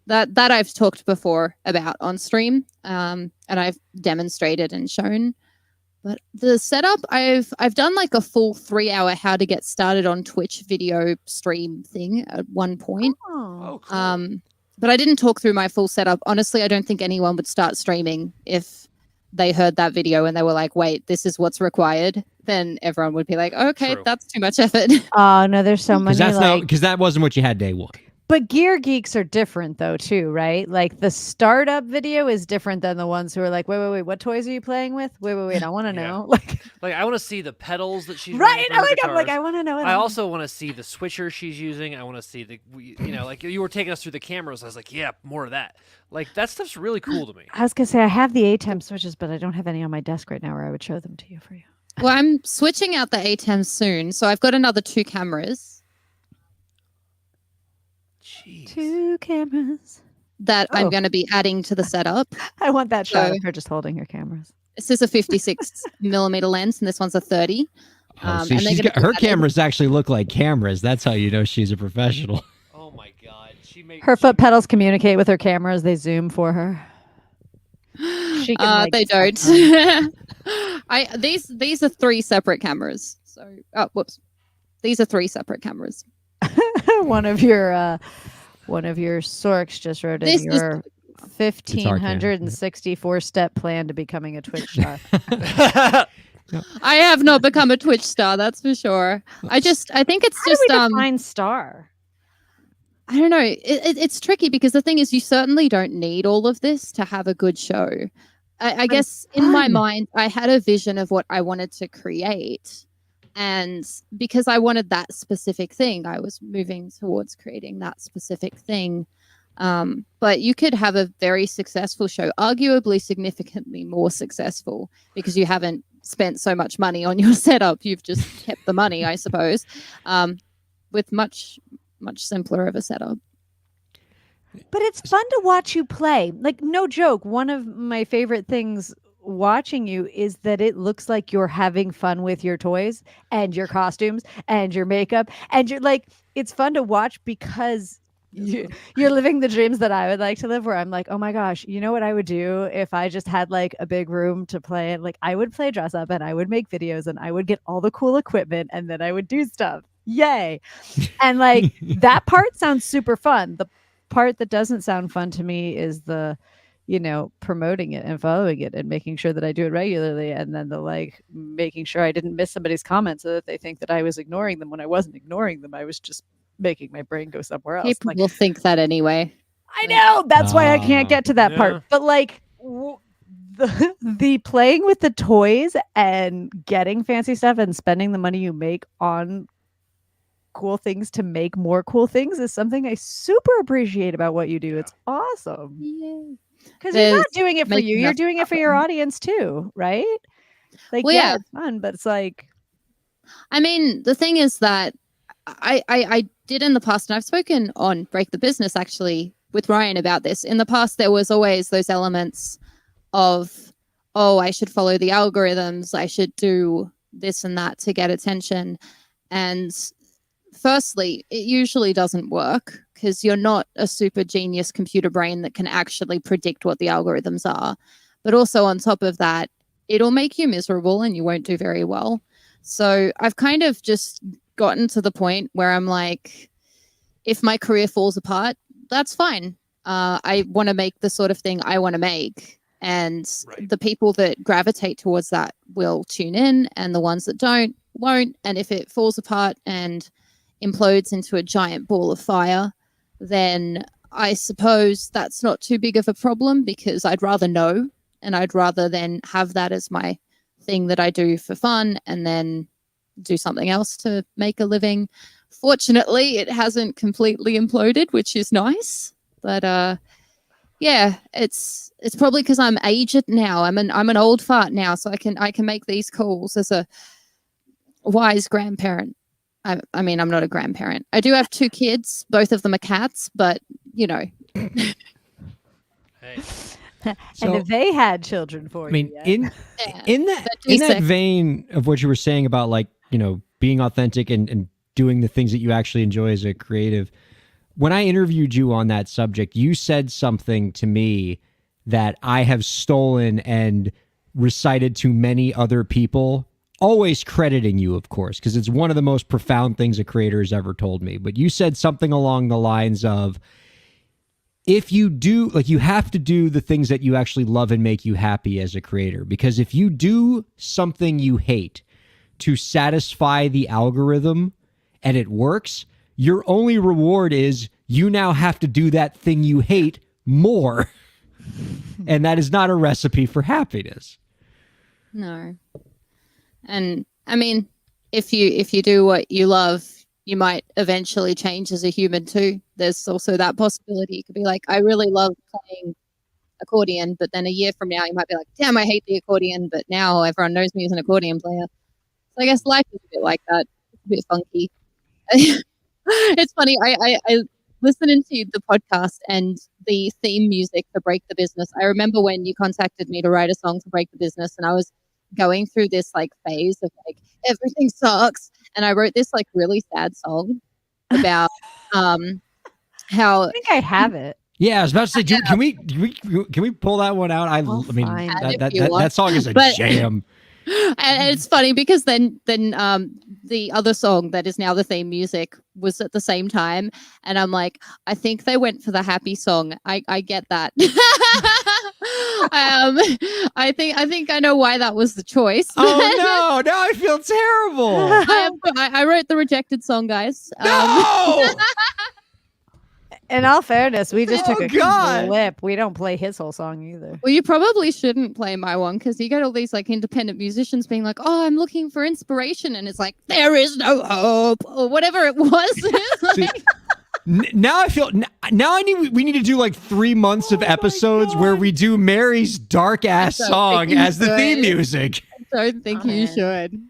that I've talked before about on stream, and I've demonstrated and shown. But the setup, I've done like a full 3-hour how to get started on Twitch video stream thing at one point. Oh, cool. But I didn't talk through my full setup. Honestly, I don't think anyone would start streaming if they heard that video and they were like, wait, this is what's required. Then everyone would be like, okay, True. that's too much effort. Oh no, there's so many. Because that wasn't what you had day one. But gear geeks are different though too, right? Like the startup video is different than the ones who are like, wait, what toys are you playing with? Wait, I want to know. Like I want to see the pedals that she's Right, running for her I'm like, guitars. I want to know. I also want to see the switcher she's using. I want to see like you were taking us through the cameras. I was like, yeah, more of that. Like that stuff's really cool to me. I was gonna say I have the ATEM switches, but I don't have any on my desk right now where I would show them to you for you. Well, I'm switching out the ATEM soon, so I've got another 2 cameras. Jeez. 2 cameras. That Oh. I'm going to be adding to the setup. I want that shot So- of her just holding her cameras. This is a 56 millimeter lens, and this one's a 30. Oh, see, and they're she's gonna got, be her added- cameras actually look like cameras. That's how you know she's a professional. Oh my God. Her foot pedals communicate with her cameras. They zoom for her. She can, like, they don't. sometimes. These are 3 separate cameras. So, whoops. These are 3 separate cameras. one of your Sorks just wrote in This is- your 1,564 step plan to becoming a Twitch star. I have not become a Twitch star, that's for sure. I think it's How just do we define star? I don't know. It's tricky because the thing is, you certainly don't need all of this to have a good show. I guess in my fun. mind, I had a vision of what I wanted to create. And because I wanted that specific thing, I was moving towards creating that specific thing. But you could have a very successful show, arguably significantly more successful because you haven't spent so much money on your setup. You've just kept the money, I suppose, with much simpler of a setup. But it's fun to watch you play. Like, no joke. One of my favorite things watching you is that it looks like you're having fun with your toys and your costumes and your makeup. And you're like, it's fun to watch because you're living the dreams that I would like to live, where I'm like, oh my gosh, you know what I would do if I just had like a big room to play in? Like, I would play dress up and I would make videos and I would get all the cool equipment and then I would do stuff. Yay. And like that part sounds super fun. The part that doesn't sound fun to me is the, promoting it and following it and making sure that I do it regularly. And then the like making sure I didn't miss somebody's comment so that they think that I was ignoring them when I wasn't ignoring them. I was just making my brain go somewhere else. People will think that anyway. I know. That's why I can't get to that Yeah. part. But like the playing with the toys and getting fancy stuff and spending the money you make on cool things to make more cool things is something I super appreciate about what you do. It's awesome. Yeah. Because you're not There's doing it for making you. You're enough doing it for your audience too, right? Like, Well, yeah, yeah. it's fun, but it's like, I mean, the thing is that I did in the past, and I've spoken on Break the Business actually with Ryan about this. In the past, there was always those elements of, oh, I should follow the algorithms. I should do this and that to get attention. And firstly, it usually doesn't work because you're not a super genius computer brain that can actually predict what the algorithms are. But also on top of that, it'll make you miserable and you won't do very well. So I've kind of just gotten to the point where I'm like, if my career falls apart, that's fine. I want to make the sort of thing I want to make. And the people that gravitate towards that will tune in, and the ones that don't won't. And if it falls apart and implodes into a giant ball of fire, then I suppose that's not too big of a problem because I'd rather know, and I'd rather then have that as my thing that I do for fun and then do something else to make a living. Fortunately, it hasn't completely imploded, which is nice. But yeah, it's probably because I'm aged now. I'm an old fart now, so I can make these calls as a wise grandparent. I mean, I'm not a grandparent. I do have 2 kids. Both of them are cats, but Hey. and So- if they had children for I mean, you, in yeah. in that They're in that G6. vein of what you were saying about like, being authentic and doing the things that you actually enjoy as a creative, when I interviewed you on that subject, you said something to me that I have stolen and recited to many other people, always crediting you, of course, because it's one of the most profound things a creator has ever told me. But you said something along the lines of, if you do, like, you have to do the things that you actually love and make you happy as a creator, because if you do something you hate to satisfy the algorithm and it works, your only reward is you now have to do that thing you hate more. And that is not a recipe for happiness. No. And I mean, if you do what you love, you might eventually change as a human too. There's also that possibility. You could be like, I really love playing accordion, but then a year from now you might be like, damn, I hate the accordion, but now everyone knows me as an accordion player. I guess life is a bit like that. It's a bit funky. It's funny. I listening to the podcast and the theme music for Break the Business. I remember when you contacted me to write a song for Break the Business, and I was going through this like phase of like everything sucks, and I wrote this like really sad song about how I think I have it. Yeah, I was about to say, can we pull that one out? I mean, find that song is a jam. And it's funny because then the other song that is now the theme music was at the same time, and I'm like, I think they went for the happy song. I get that. I think I know why that was the choice. Oh no! Now I feel terrible. I wrote the rejected song, guys. No! In all fairness, we just took a God. clip. We don't play his whole song either. Well, you probably shouldn't play my one because you get all these like independent musicians being like, "Oh, I'm looking for inspiration," and it's like there is no hope or whatever it was. Like, Now I feel now we need to do like 3 months of episodes where we do Mary's dark ass song as the theme music. I don't think you should.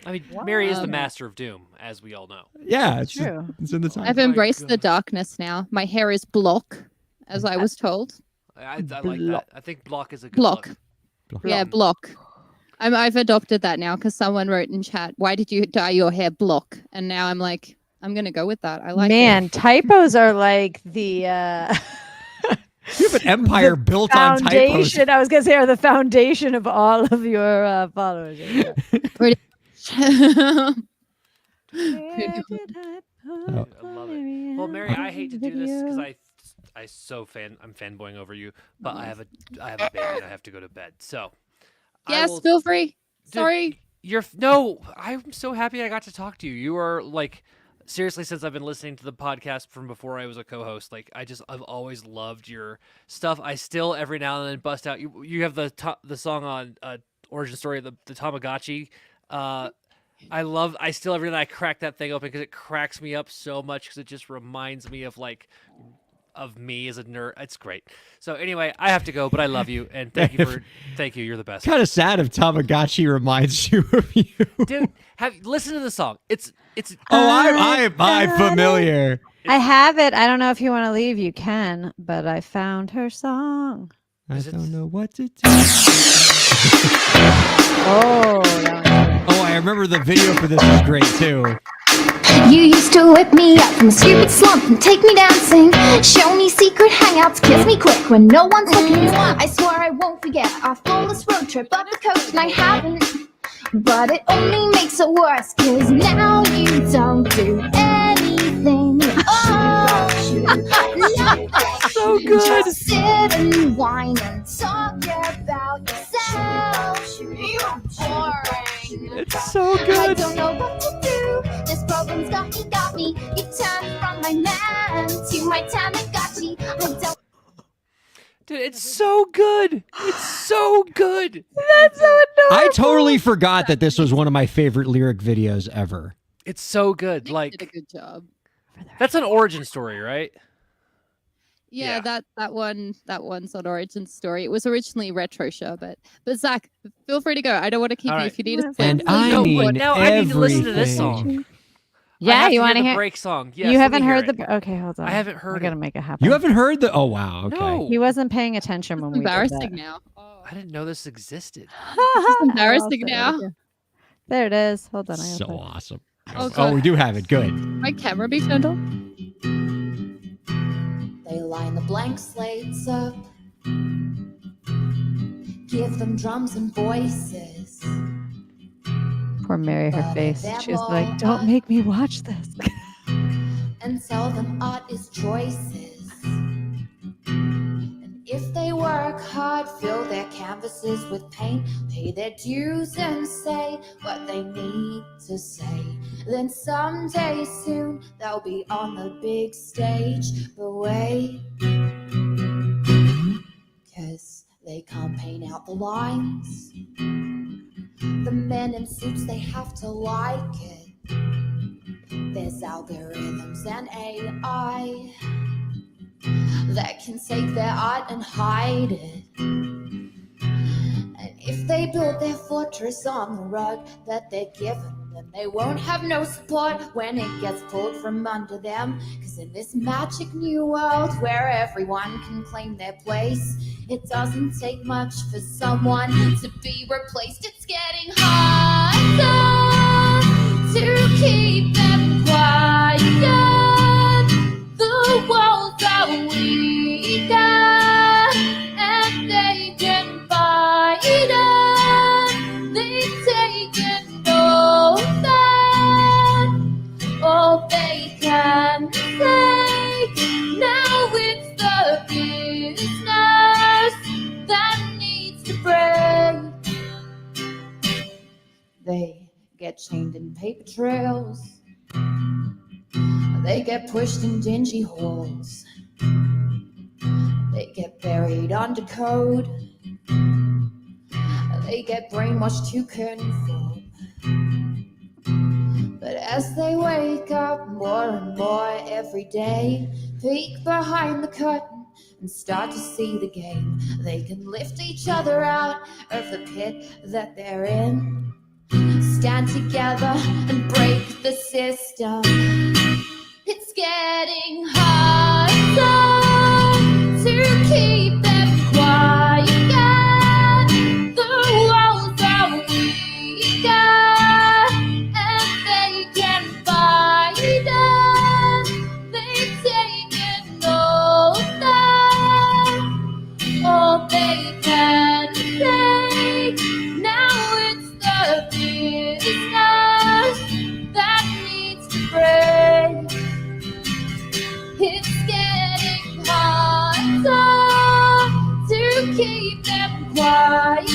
I mean, Mary is the master of doom, as we all know. Yeah, it's True. It's in the time. I've embraced the darkness now. My hair is block, as I was told. I like that. I think block is a good Block. look. Yeah, block. I've adopted that now because someone wrote in chat, "Why did you dye your hair block?" And now I'm like, I'm gonna go with that. I like it. Typos are like the You have an empire built on typos. foundation. I was gonna say are the foundation of all of your followers. I love it. Well, Mary, I hate to do this because I'm fanboying over you, but I have a baby and I have to go to bed. So Yes, feel free. Sorry. I'm so happy I got to talk to you. You are like, seriously, since I've been listening to the podcast from before I was a co-host, like I've always loved your stuff. I still every now and then bust out. You have the song on Origin Story, the Tamagotchi. I still every night I crack that thing open because it cracks me up so much because it just reminds me of me as a nerd. It's great. So anyway, I have to go, but I love you and thank you. You're the best. Kind of sad if Tamagotchi reminds you of you. Dude, listen to the song. It's I'm familiar. I have it. I don't know if you want to leave. You can, but I found her song. I don't know what to do. Oh, I remember the video for this is great too. You used to whip me up from a stupid slump and take me dancing. Show me secret hangouts, kiss me quick when no one's looking. I swear I won't forget our flawless road trip up the coast, and I haven't. But it only makes it worse, 'cause now you don't do anything. Oh, so good. Just sit and whine and talk about yourself. You're boring. It's so I good. don't know what to do. This problem's got me. You turned from my man to my Tamagotchi. I don't. Dude, it's so good. It's so good. That's so adorable. I totally forgot that this was one of my favorite lyric videos ever. It's so good. You Like did a good job. that's an origin story, right? Yeah, Yeah. that one's on Origin Story. It was originally Retro Show, but Zach, feel free to go. I don't want to keep All you right. if you need a And please I go. mean now I need to listen to this everything. song. Yeah, you want want to the hear? break song? Yes, You let haven't me hear heard it. the. Okay, hold on. I haven't heard We're gonna it. make it happen. You haven't heard the? Oh wow. Okay. No. He wasn't paying attention when It's we did embarrassing that. now. Oh, I didn't know this existed. it's embarrassing There now. we go. There it is. Hold on. I So gotta awesome. Oh, Oh, we do have it. Good. My camera be turned on. They line the blank slates up. Give them drums and voices. Poor Mary, her face. She was like, "Don't make me watch this." And tell them art is choices. And if they work hard, fill their canvases with paint, pay their dues and say what they need to say, then someday soon they'll be on the big stage. But wait, 'cause they can't paint out the lines. The men in suits, they have to like it. There's algorithms and AI that can take their art and hide it. And if they build their fortress on the rug that they're given, then they won't have no support when it gets pulled from under them. Cause in this magic new world where everyone can claim their place, it doesn't take much for someone to be replaced. It's getting harder to keep them quiet. The walls are weaker and they can fight us. They've taken over all they can take. Now it's the business that needs to break. They get chained in paper trails. They get pushed in dingy holes. They get buried under code. They get brainwashed to conform. But as they wake up more and more every day, peek behind the curtain and start to see the game, they can lift each other out of the pit that they're in, stand together and break the system. It's getting harder to keep them quiet. The walls are weaker and they can fight us. They've taken over all they can take. Now it's the business that needs to break. It's getting harder to keep them quiet.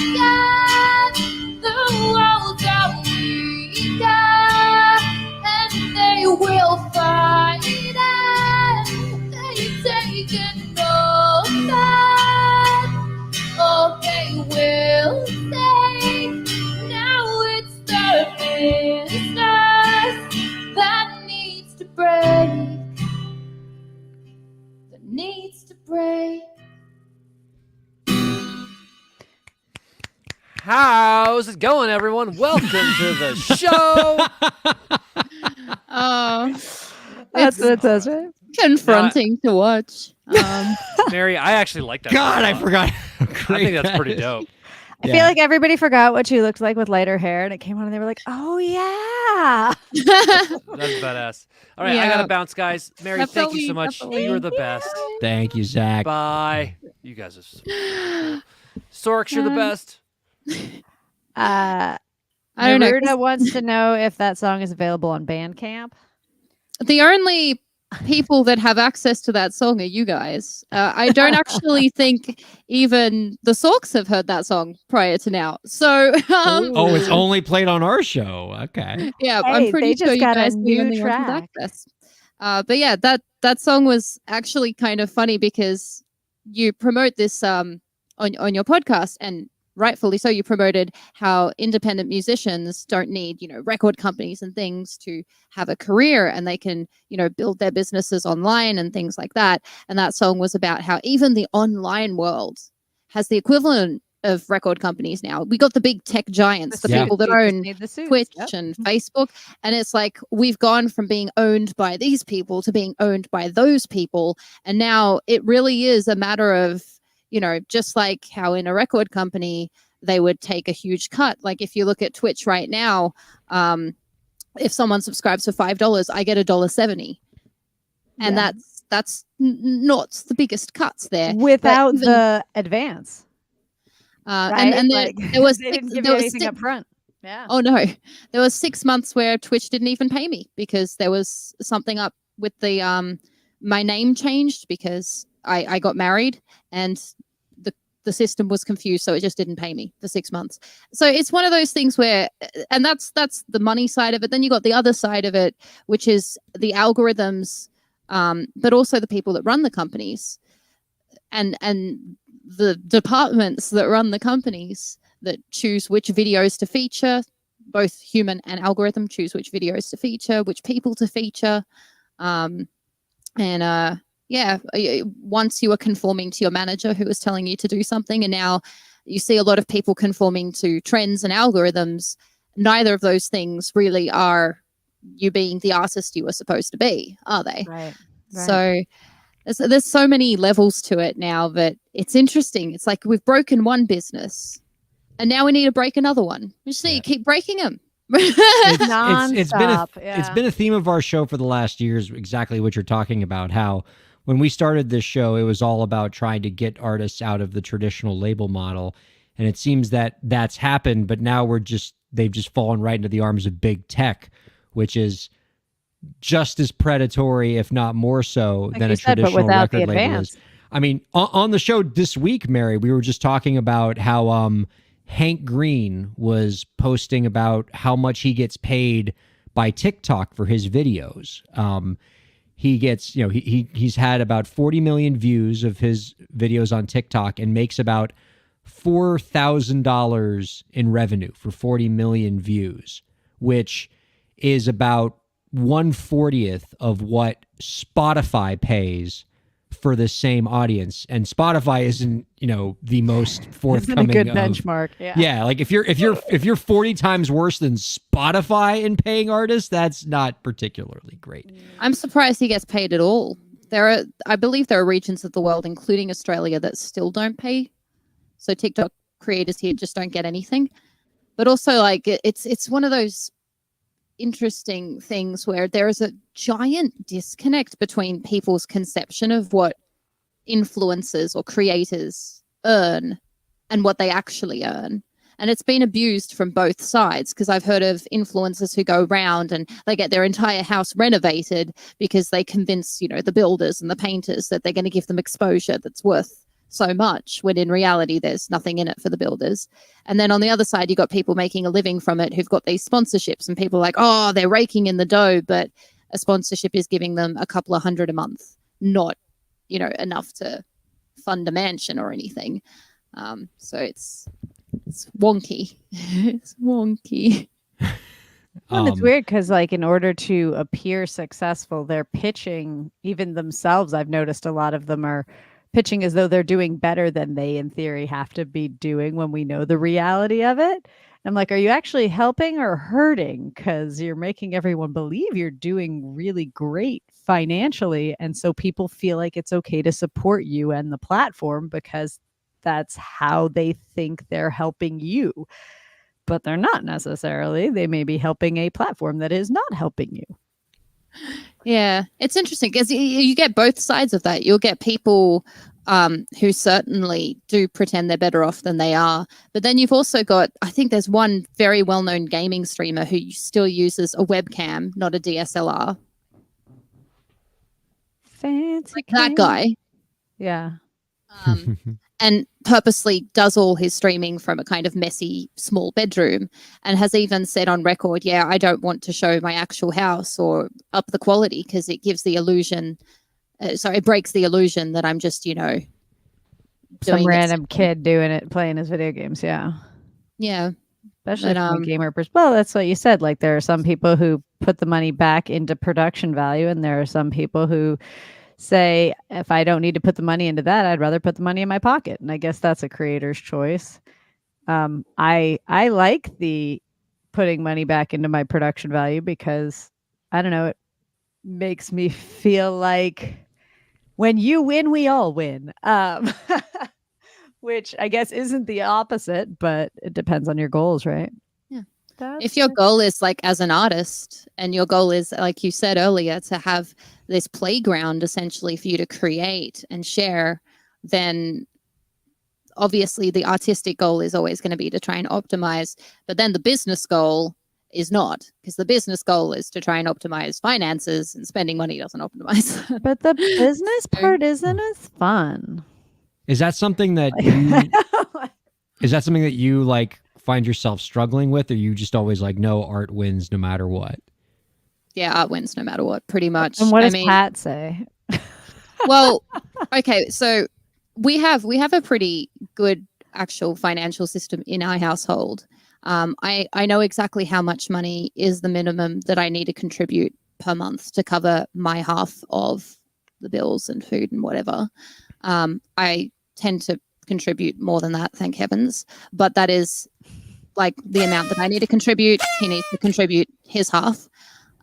The walls are weaker and they will fight us. They've taken over all they will take. Now it's the business that needs to break. Needs to break. How's it going, everyone? Welcome to the show. That's what it says, right? Confronting to watch. Mary, I actually like that. God, I song. forgot. I think that's pretty dope. I feel like everybody forgot what she looked like with lighter hair, and it came on, and they were like, "Oh yeah." That's badass. All right, I Yeah. gotta bounce, guys. Mary, thank you so much. Definitely. You are the best. Thank you, Zach. Bye. You guys are so cool. Sorks, you're the best. I don't know. Neruda wants to know if that song is available on Bandcamp. The only people that have access to that song are you guys. I don't actually think even the Sorks have heard that song prior to now. So, Oh, it's only played on our show. Okay. yeah, Hey, I'm pretty they sure just you got a guys are the new only ones with track. access. But yeah, that song was actually kind of funny because you promote this on your podcast, and rightfully so, you promoted how independent musicians don't need, record companies and things to have a career, and they can, build their businesses online and things like that. And that song was about how even the online world has the equivalent of record companies now. We got the big tech giants, the Yeah. people that They just own made the suits. Twitch Yep. and Facebook. And it's like we've gone from being owned by these people to being owned by those people. And now it really is a matter of, just like how in a record company, they would take a huge cut. Like if you look at Twitch right now, if someone subscribes for $5, I get $1.70. And Yeah. that's not the biggest cuts there. Without even- the advance. and Right? and Like, there was they didn't six- give there you was anything six- up front. Yeah. Oh no, there was 6 months where Twitch didn't even pay me because there was something up with the my name changed because I got married and the system was confused, so it just didn't pay me for 6 months. So it's one of those things where, and that's the money side of it. Then you got the other side of it, which is the algorithms, but also the people that run the companies, and the departments that run the companies that choose which videos to feature. Both human and algorithm choose which videos to feature, which people to feature, once you were conforming to your manager who was telling you to do something, and now You see a lot of people conforming to trends and algorithms. Neither of those things really are you being the artist you were supposed to be, are they? Right. So there's so many levels to it now that it's interesting. It's like we've broken one business and now we need to break another one. We just need to keep breaking them. It's been a theme of our show for the last years, exactly what you're talking about, how when we started this show, it was all about trying to get artists out of the traditional label model. And it seems that that's happened, but now they've just fallen right into the arms of big tech, which is just as predatory, if not more so, than a traditional record label is. I mean, on the show this week, Mary, we were just talking about how Hank Green was posting about how much he gets paid by TikTok for his videos. He gets, he's had about 40 million views of his videos on TikTok and makes about $4,000 in revenue for 40 million views, which is about 1/40th of what Spotify pays for the same audience. And Spotify isn't, the most forthcoming. Isn't a good benchmark. Yeah, like if you're 40 times worse than Spotify in paying artists, that's not particularly great. I'm surprised he gets paid at all. I believe there are regions of the world, including Australia, that still don't pay. So TikTok creators here just don't get anything. But also, like, it's one of those interesting things where there is a giant disconnect between people's conception of what influencers or creators earn and what they actually earn. And it's been abused from both sides, because I've heard of influencers who go around and they get their entire house renovated because they convince, the builders and the painters that they're going to give them exposure that's worth so much, when in reality there's nothing in it for the builders. And then on the other side, you got people making a living from it who've got these sponsorships, and people are like, oh, they're raking in the dough, but a sponsorship is giving them a couple of $100 a month, not enough to fund a mansion or anything. So it's wonky. It's wonky. Well, it's weird because, like, in order to appear successful, they're pitching, even themselves. I've noticed a lot of them are pitching as though they're doing better than they, in theory, have to be doing when we know the reality of it. I'm like, are you actually helping or hurting? Because you're making everyone believe you're doing really great financially. And so people feel like it's okay to support you and the platform because that's how they think they're helping you. But they're not necessarily. They may be helping a platform that is not helping you. Yeah, it's interesting because you get both sides of that. You'll get people who certainly do pretend they're better off than they are. But then you've also got, I think there's one very well-known gaming streamer who still uses a webcam, not a DSLR. Fancy like that guy. Yeah. And purposely does all his streaming from a kind of messy, small bedroom, and has even said on record, yeah, I don't want to show my actual house or up the quality because it gives the illusion, it breaks the illusion that I'm just, some random kid doing it, playing his video games. Yeah. Yeah. Especially from a gamer perspective. Well, that's what you said. Like, there are some people who put the money back into production value, and there are some people who say, if I don't need to put the money into that, I'd rather put the money in my pocket. And I guess that's a creator's choice. I like the putting money back into my production value because, I don't know, it makes me feel like when you win, we all win. Which I guess isn't the opposite, but it depends on your goals, right? If your goal is, like, as an artist, and your goal is, like you said earlier, to have this playground essentially for you to create and share, then obviously the artistic goal is always going to be to try and optimize. But then the business goal is not, because the business goal is to try and optimize finances, and spending money doesn't optimize. But the business part isn't as fun. Is that something that you like find yourself struggling with, or you just always like, no, art wins no matter what? Yeah, art wins no matter what, pretty much. And what does Pat say? Well, okay, so we have a pretty good actual financial system in our household. I know exactly how much money is the minimum that I need to contribute per month to cover my half of the bills and food and whatever. I tend to contribute more than that, thank heavens. But that is like the amount that I need to contribute. He needs to contribute his half.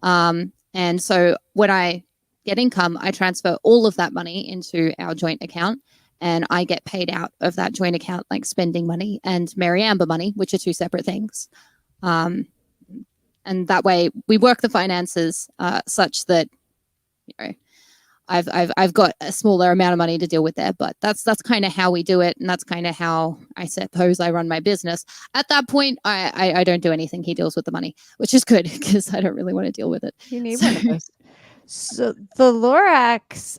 And so when I get income, I transfer all of that money into our joint account, and I get paid out of that joint account like spending money and Mary Amber money, which are two separate things. And that way we work the finances such that, you know, I've got a smaller amount of money to deal with there, but that's kind of how we do it, and that's kind of how I suppose I run my business. At that point, I don't do anything. He deals with the money, which is good because I don't really want to deal with it. You need one of those. So the Lorax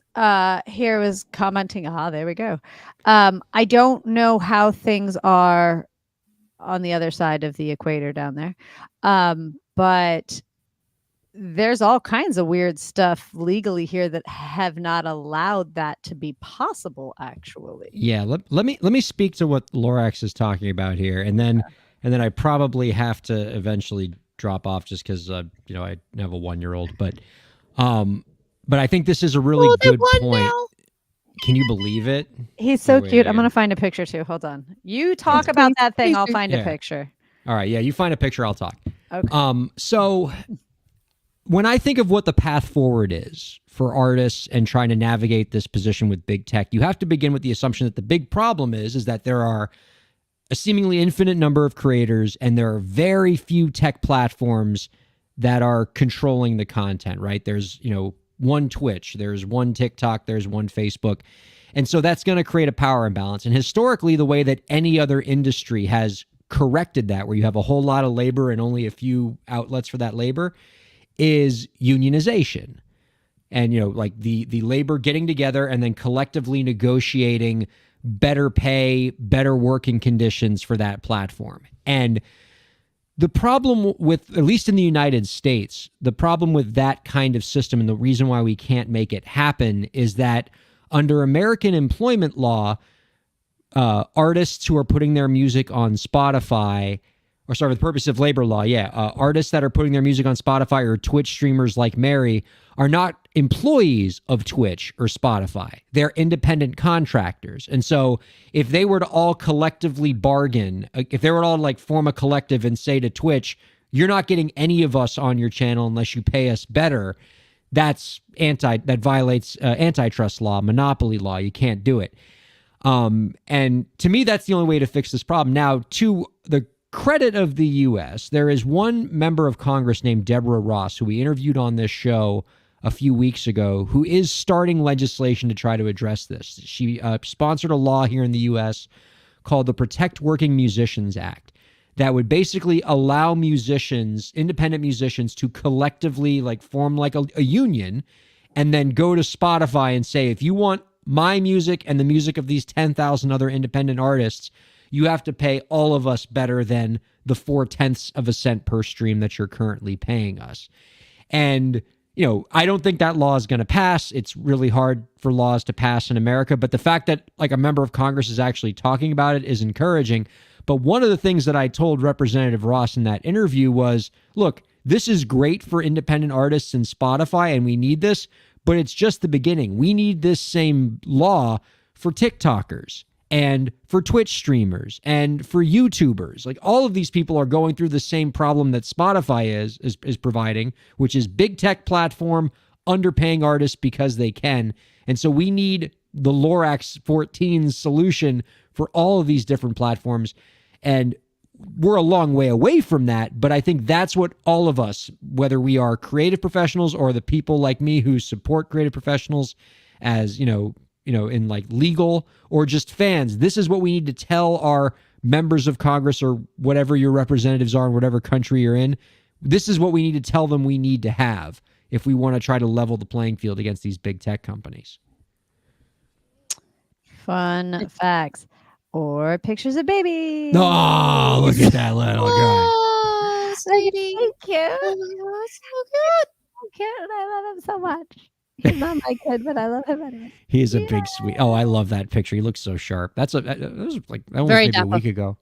here was commenting. There we go. I don't know how things are on the other side of the equator down there, but there's all kinds of weird stuff legally here that have not allowed that to be possible, actually. Yeah, let me speak to what Lorax is talking about here, and then I probably have to eventually drop off just because I have a 1-year-old, but I think this is a really good point. Now. Can you believe it? He's so cute. I'm gonna find a picture too. Hold on. You talk about that thing. I'll find a picture. All right. Yeah, you find a picture. I'll talk. Okay. So when I think of what the path forward is for artists and trying to navigate this position with big tech, you have to begin with the assumption that the big problem is that there are a seemingly infinite number of creators and there are very few tech platforms that are controlling the content, right? There's, one Twitch, there's one TikTok, there's one Facebook. And so that's going to create a power imbalance. And historically, the way that any other industry has corrected that, where you have a whole lot of labor and only a few outlets for that labor, is unionization. And, like the labor getting together and then collectively negotiating better pay, better working conditions for that platform. And the problem with, at least in the United States, the problem with that kind of system and the reason why we can't make it happen is that under American employment law, artists who are putting their music on Spotify, or sorry, with purpose of labor law, artists that are putting their music on Spotify or Twitch streamers like Mary are not employees of Twitch or Spotify. They're independent contractors. And so if they were to all collectively bargain, if they were to all form a collective and say to Twitch, you're not getting any of us on your channel unless you pay us better, that violates antitrust law, monopoly law. You can't do it. And to me, that's the only way to fix this problem. Now, to the credit of the U.S., there is one member of Congress named Deborah Ross, who we interviewed on this show a few weeks ago, who is starting legislation to try to address this. She sponsored a law here in the U.S. called the Protect Working Musicians Act that would basically allow musicians, independent musicians, to collectively form a union and then go to Spotify and say, if you want my music and the music of these 10,000 other independent artists, you have to pay all of us better than the 0.4 of a cent per stream that you're currently paying us. And, I don't think that law is going to pass. It's really hard for laws to pass in America. But the fact that a member of Congress is actually talking about it is encouraging. But one of the things that I told Representative Ross in that interview was, look, this is great for independent artists and Spotify, and we need this, but it's just the beginning. We need this same law for TikTokers and for Twitch streamers and for YouTubers. All of these people are going through the same problem that Spotify is providing, which is big tech platform underpaying artists because they can. And so we need the Lorax 14's solution for all of these different platforms. And we're a long way away from that, but I think that's what all of us, whether we are creative professionals or the people like me who support creative professionals as, in legal or just fans, this is what we need to tell our members of Congress or whatever your representatives are in whatever country you're in. This is what we need to tell them we need to have if we want to try to level the playing field against these big tech companies. Fun facts or pictures of babies. Oh, look at that little guy. Oh, sweetie. So cute. Oh, so good. So cute. I love him so much. He's not my kid, but I love him anyway. He's a big sweet. Oh, I love that picture. He looks so sharp. That was that was Very maybe dapper. a week ago.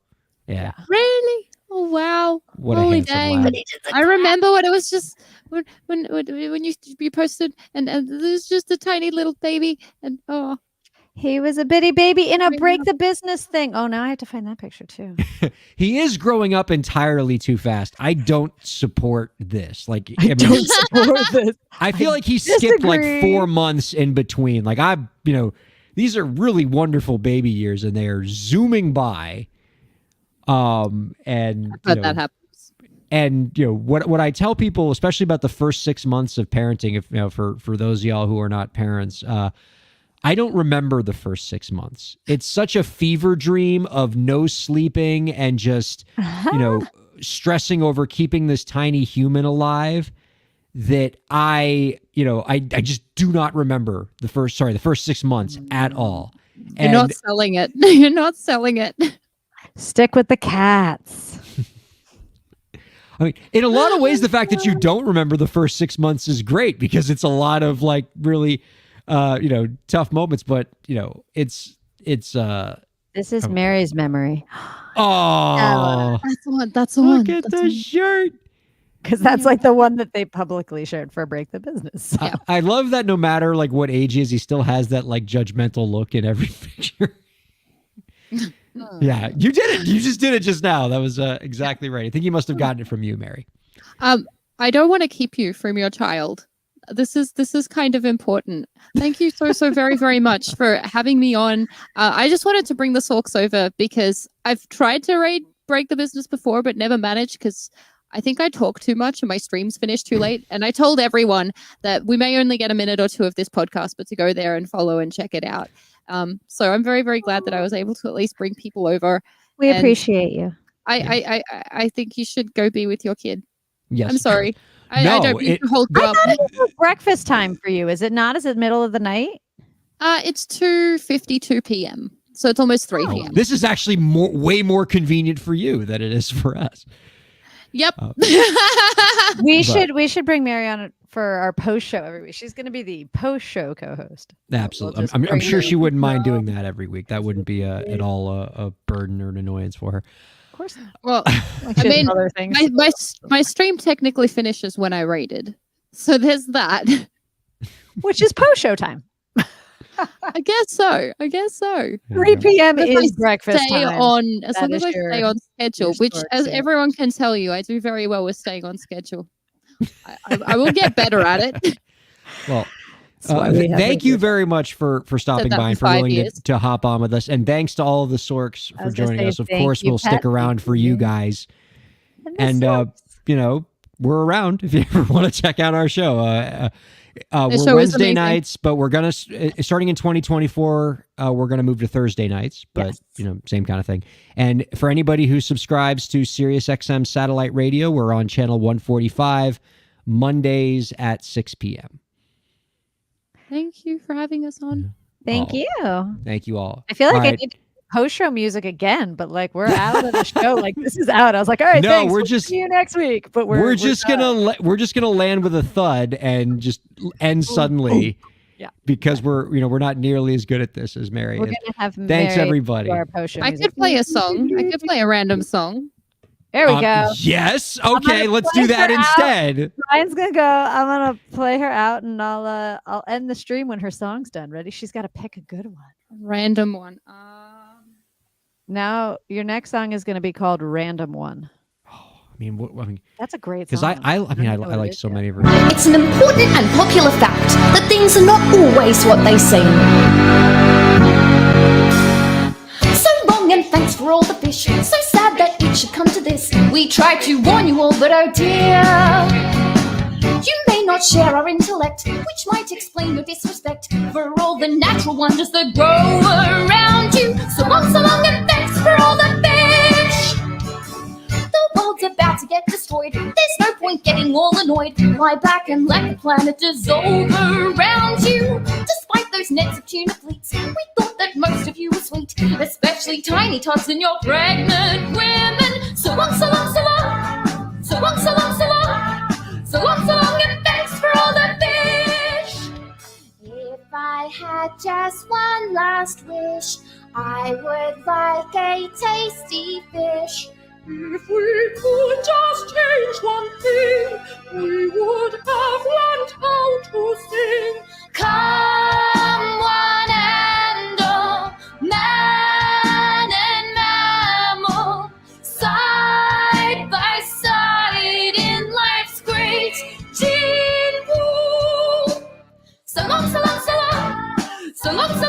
Yeah. Really? Oh wow! What a Holy handsome dang! lad. I remember when it was just when you posted and there was just a tiny little baby and He was a bitty baby in a Break the Business thing. Oh, now I have to find that picture too. He is growing up entirely too fast. I don't support this. Like, I don't support this. I feel like he skipped like 4 months in between. Like these are really wonderful baby years, and they are zooming by. But that happens. And what I tell people, especially about the first 6 months of parenting, if for those of y'all who are not parents, I don't remember the first 6 months. It's such a fever dream of no sleeping and just, stressing over keeping this tiny human alive that I just do not remember the first 6 months at all. You're not selling it. You're not selling it. Stick with the cats. I mean, in a lot of ways, the fact that you don't remember the first 6 months is great because it's a lot of like really tough moments, but it's this is Mary's memory. Oh, that's the one. Look at the shirt. Because that's like the one that they publicly shared for Break the Business. So. I love that no matter like what age he is, he still has that like judgmental look in every picture. Yeah, you did it. You just did it just now. That was exactly right. I think he must have gotten it from you, Mary. I don't want to keep you from your child. This is kind of important. Thank you so very, very much for having me on. I just wanted to bring the Sorks over because I've tried to Break the Business before, but never managed because I think I talk too much and my streams finish too late. And I told everyone that we may only get a minute or two of this podcast, but to go there and follow and check it out. So I'm very, very glad that I was able to at least bring people over. We appreciate you. I think you should go be with your kid. Yes. I'm sorry. I don't mean to hold you up. I thought it was breakfast time for you. Is it not? Is it middle of the night? It's 2:52 p.m. So it's almost 3 p.m. This is actually way more convenient for you than it is for us. Yep. We should bring Mary on for our post show every week. She's going to be the post show co-host. Absolutely. I'm sure she wouldn't mind doing that every week. That wouldn't be at all a burden or an annoyance for her. Of course not. Well, I mean, my stream technically finishes when I rated. So there's that. Which is post show time. I guess so. 3 p.m. is breakfast stay time. As long as I stay on schedule, which, as everyone can tell you, I do very well with staying on schedule. I will get better at it. Well, thank you very much for stopping by and for willing to hop on with us. And thanks to all of the Sorks for joining us. Of course, we'll stick around for you guys. And, we're around if you ever want to check out our show. We're Wednesday nights, but we're going to, starting in 2024, we're going to move to Thursday nights, but, same kind of thing. And for anybody who subscribes to SiriusXM Satellite Radio, we're on channel 145, Mondays at 6 p.m. Thank you for having us on. Thank you. Thank you all. I feel like I need post show music again, but like we're out of the show. Like this is out. I was like, all right, thanks. We'll see you next week. But we're just gonna land with a thud and just end suddenly. Yeah, because we're not nearly as good at this as Mary. We're gonna have thanks Mary everybody. Our post show I could play a song. I could play a random song. There we go. Yes. Okay. Let's do that instead. Ryan's gonna go. I'm gonna play her out, and I'll end the stream when her song's done. Ready? She's got to pick a good one. Random one. Now your next song is gonna be called "Random One." I mean, that's a great song. Because I like so many of her. It's an important and popular fact that things are not always what they seem. So long and thanks for all the fish. So sad that it should come to this. We tried to warn you all, but oh dear. You may not share our intellect, which might explain your disrespect for all the natural wonders that grow around you. So long and thanks for all the fish. The world's about to get destroyed. There's no point getting all annoyed. Lie back and let the planet dissolve around you. Despite those nets of tuna fleets, we thought that most of you were sweet, especially tiny tots and your pregnant women. So long. So long, and thanks for all the fish. If I had just one last wish, I would like a tasty fish. If we could just change one thing, we would have learned how to sing. Come one and all. So lots of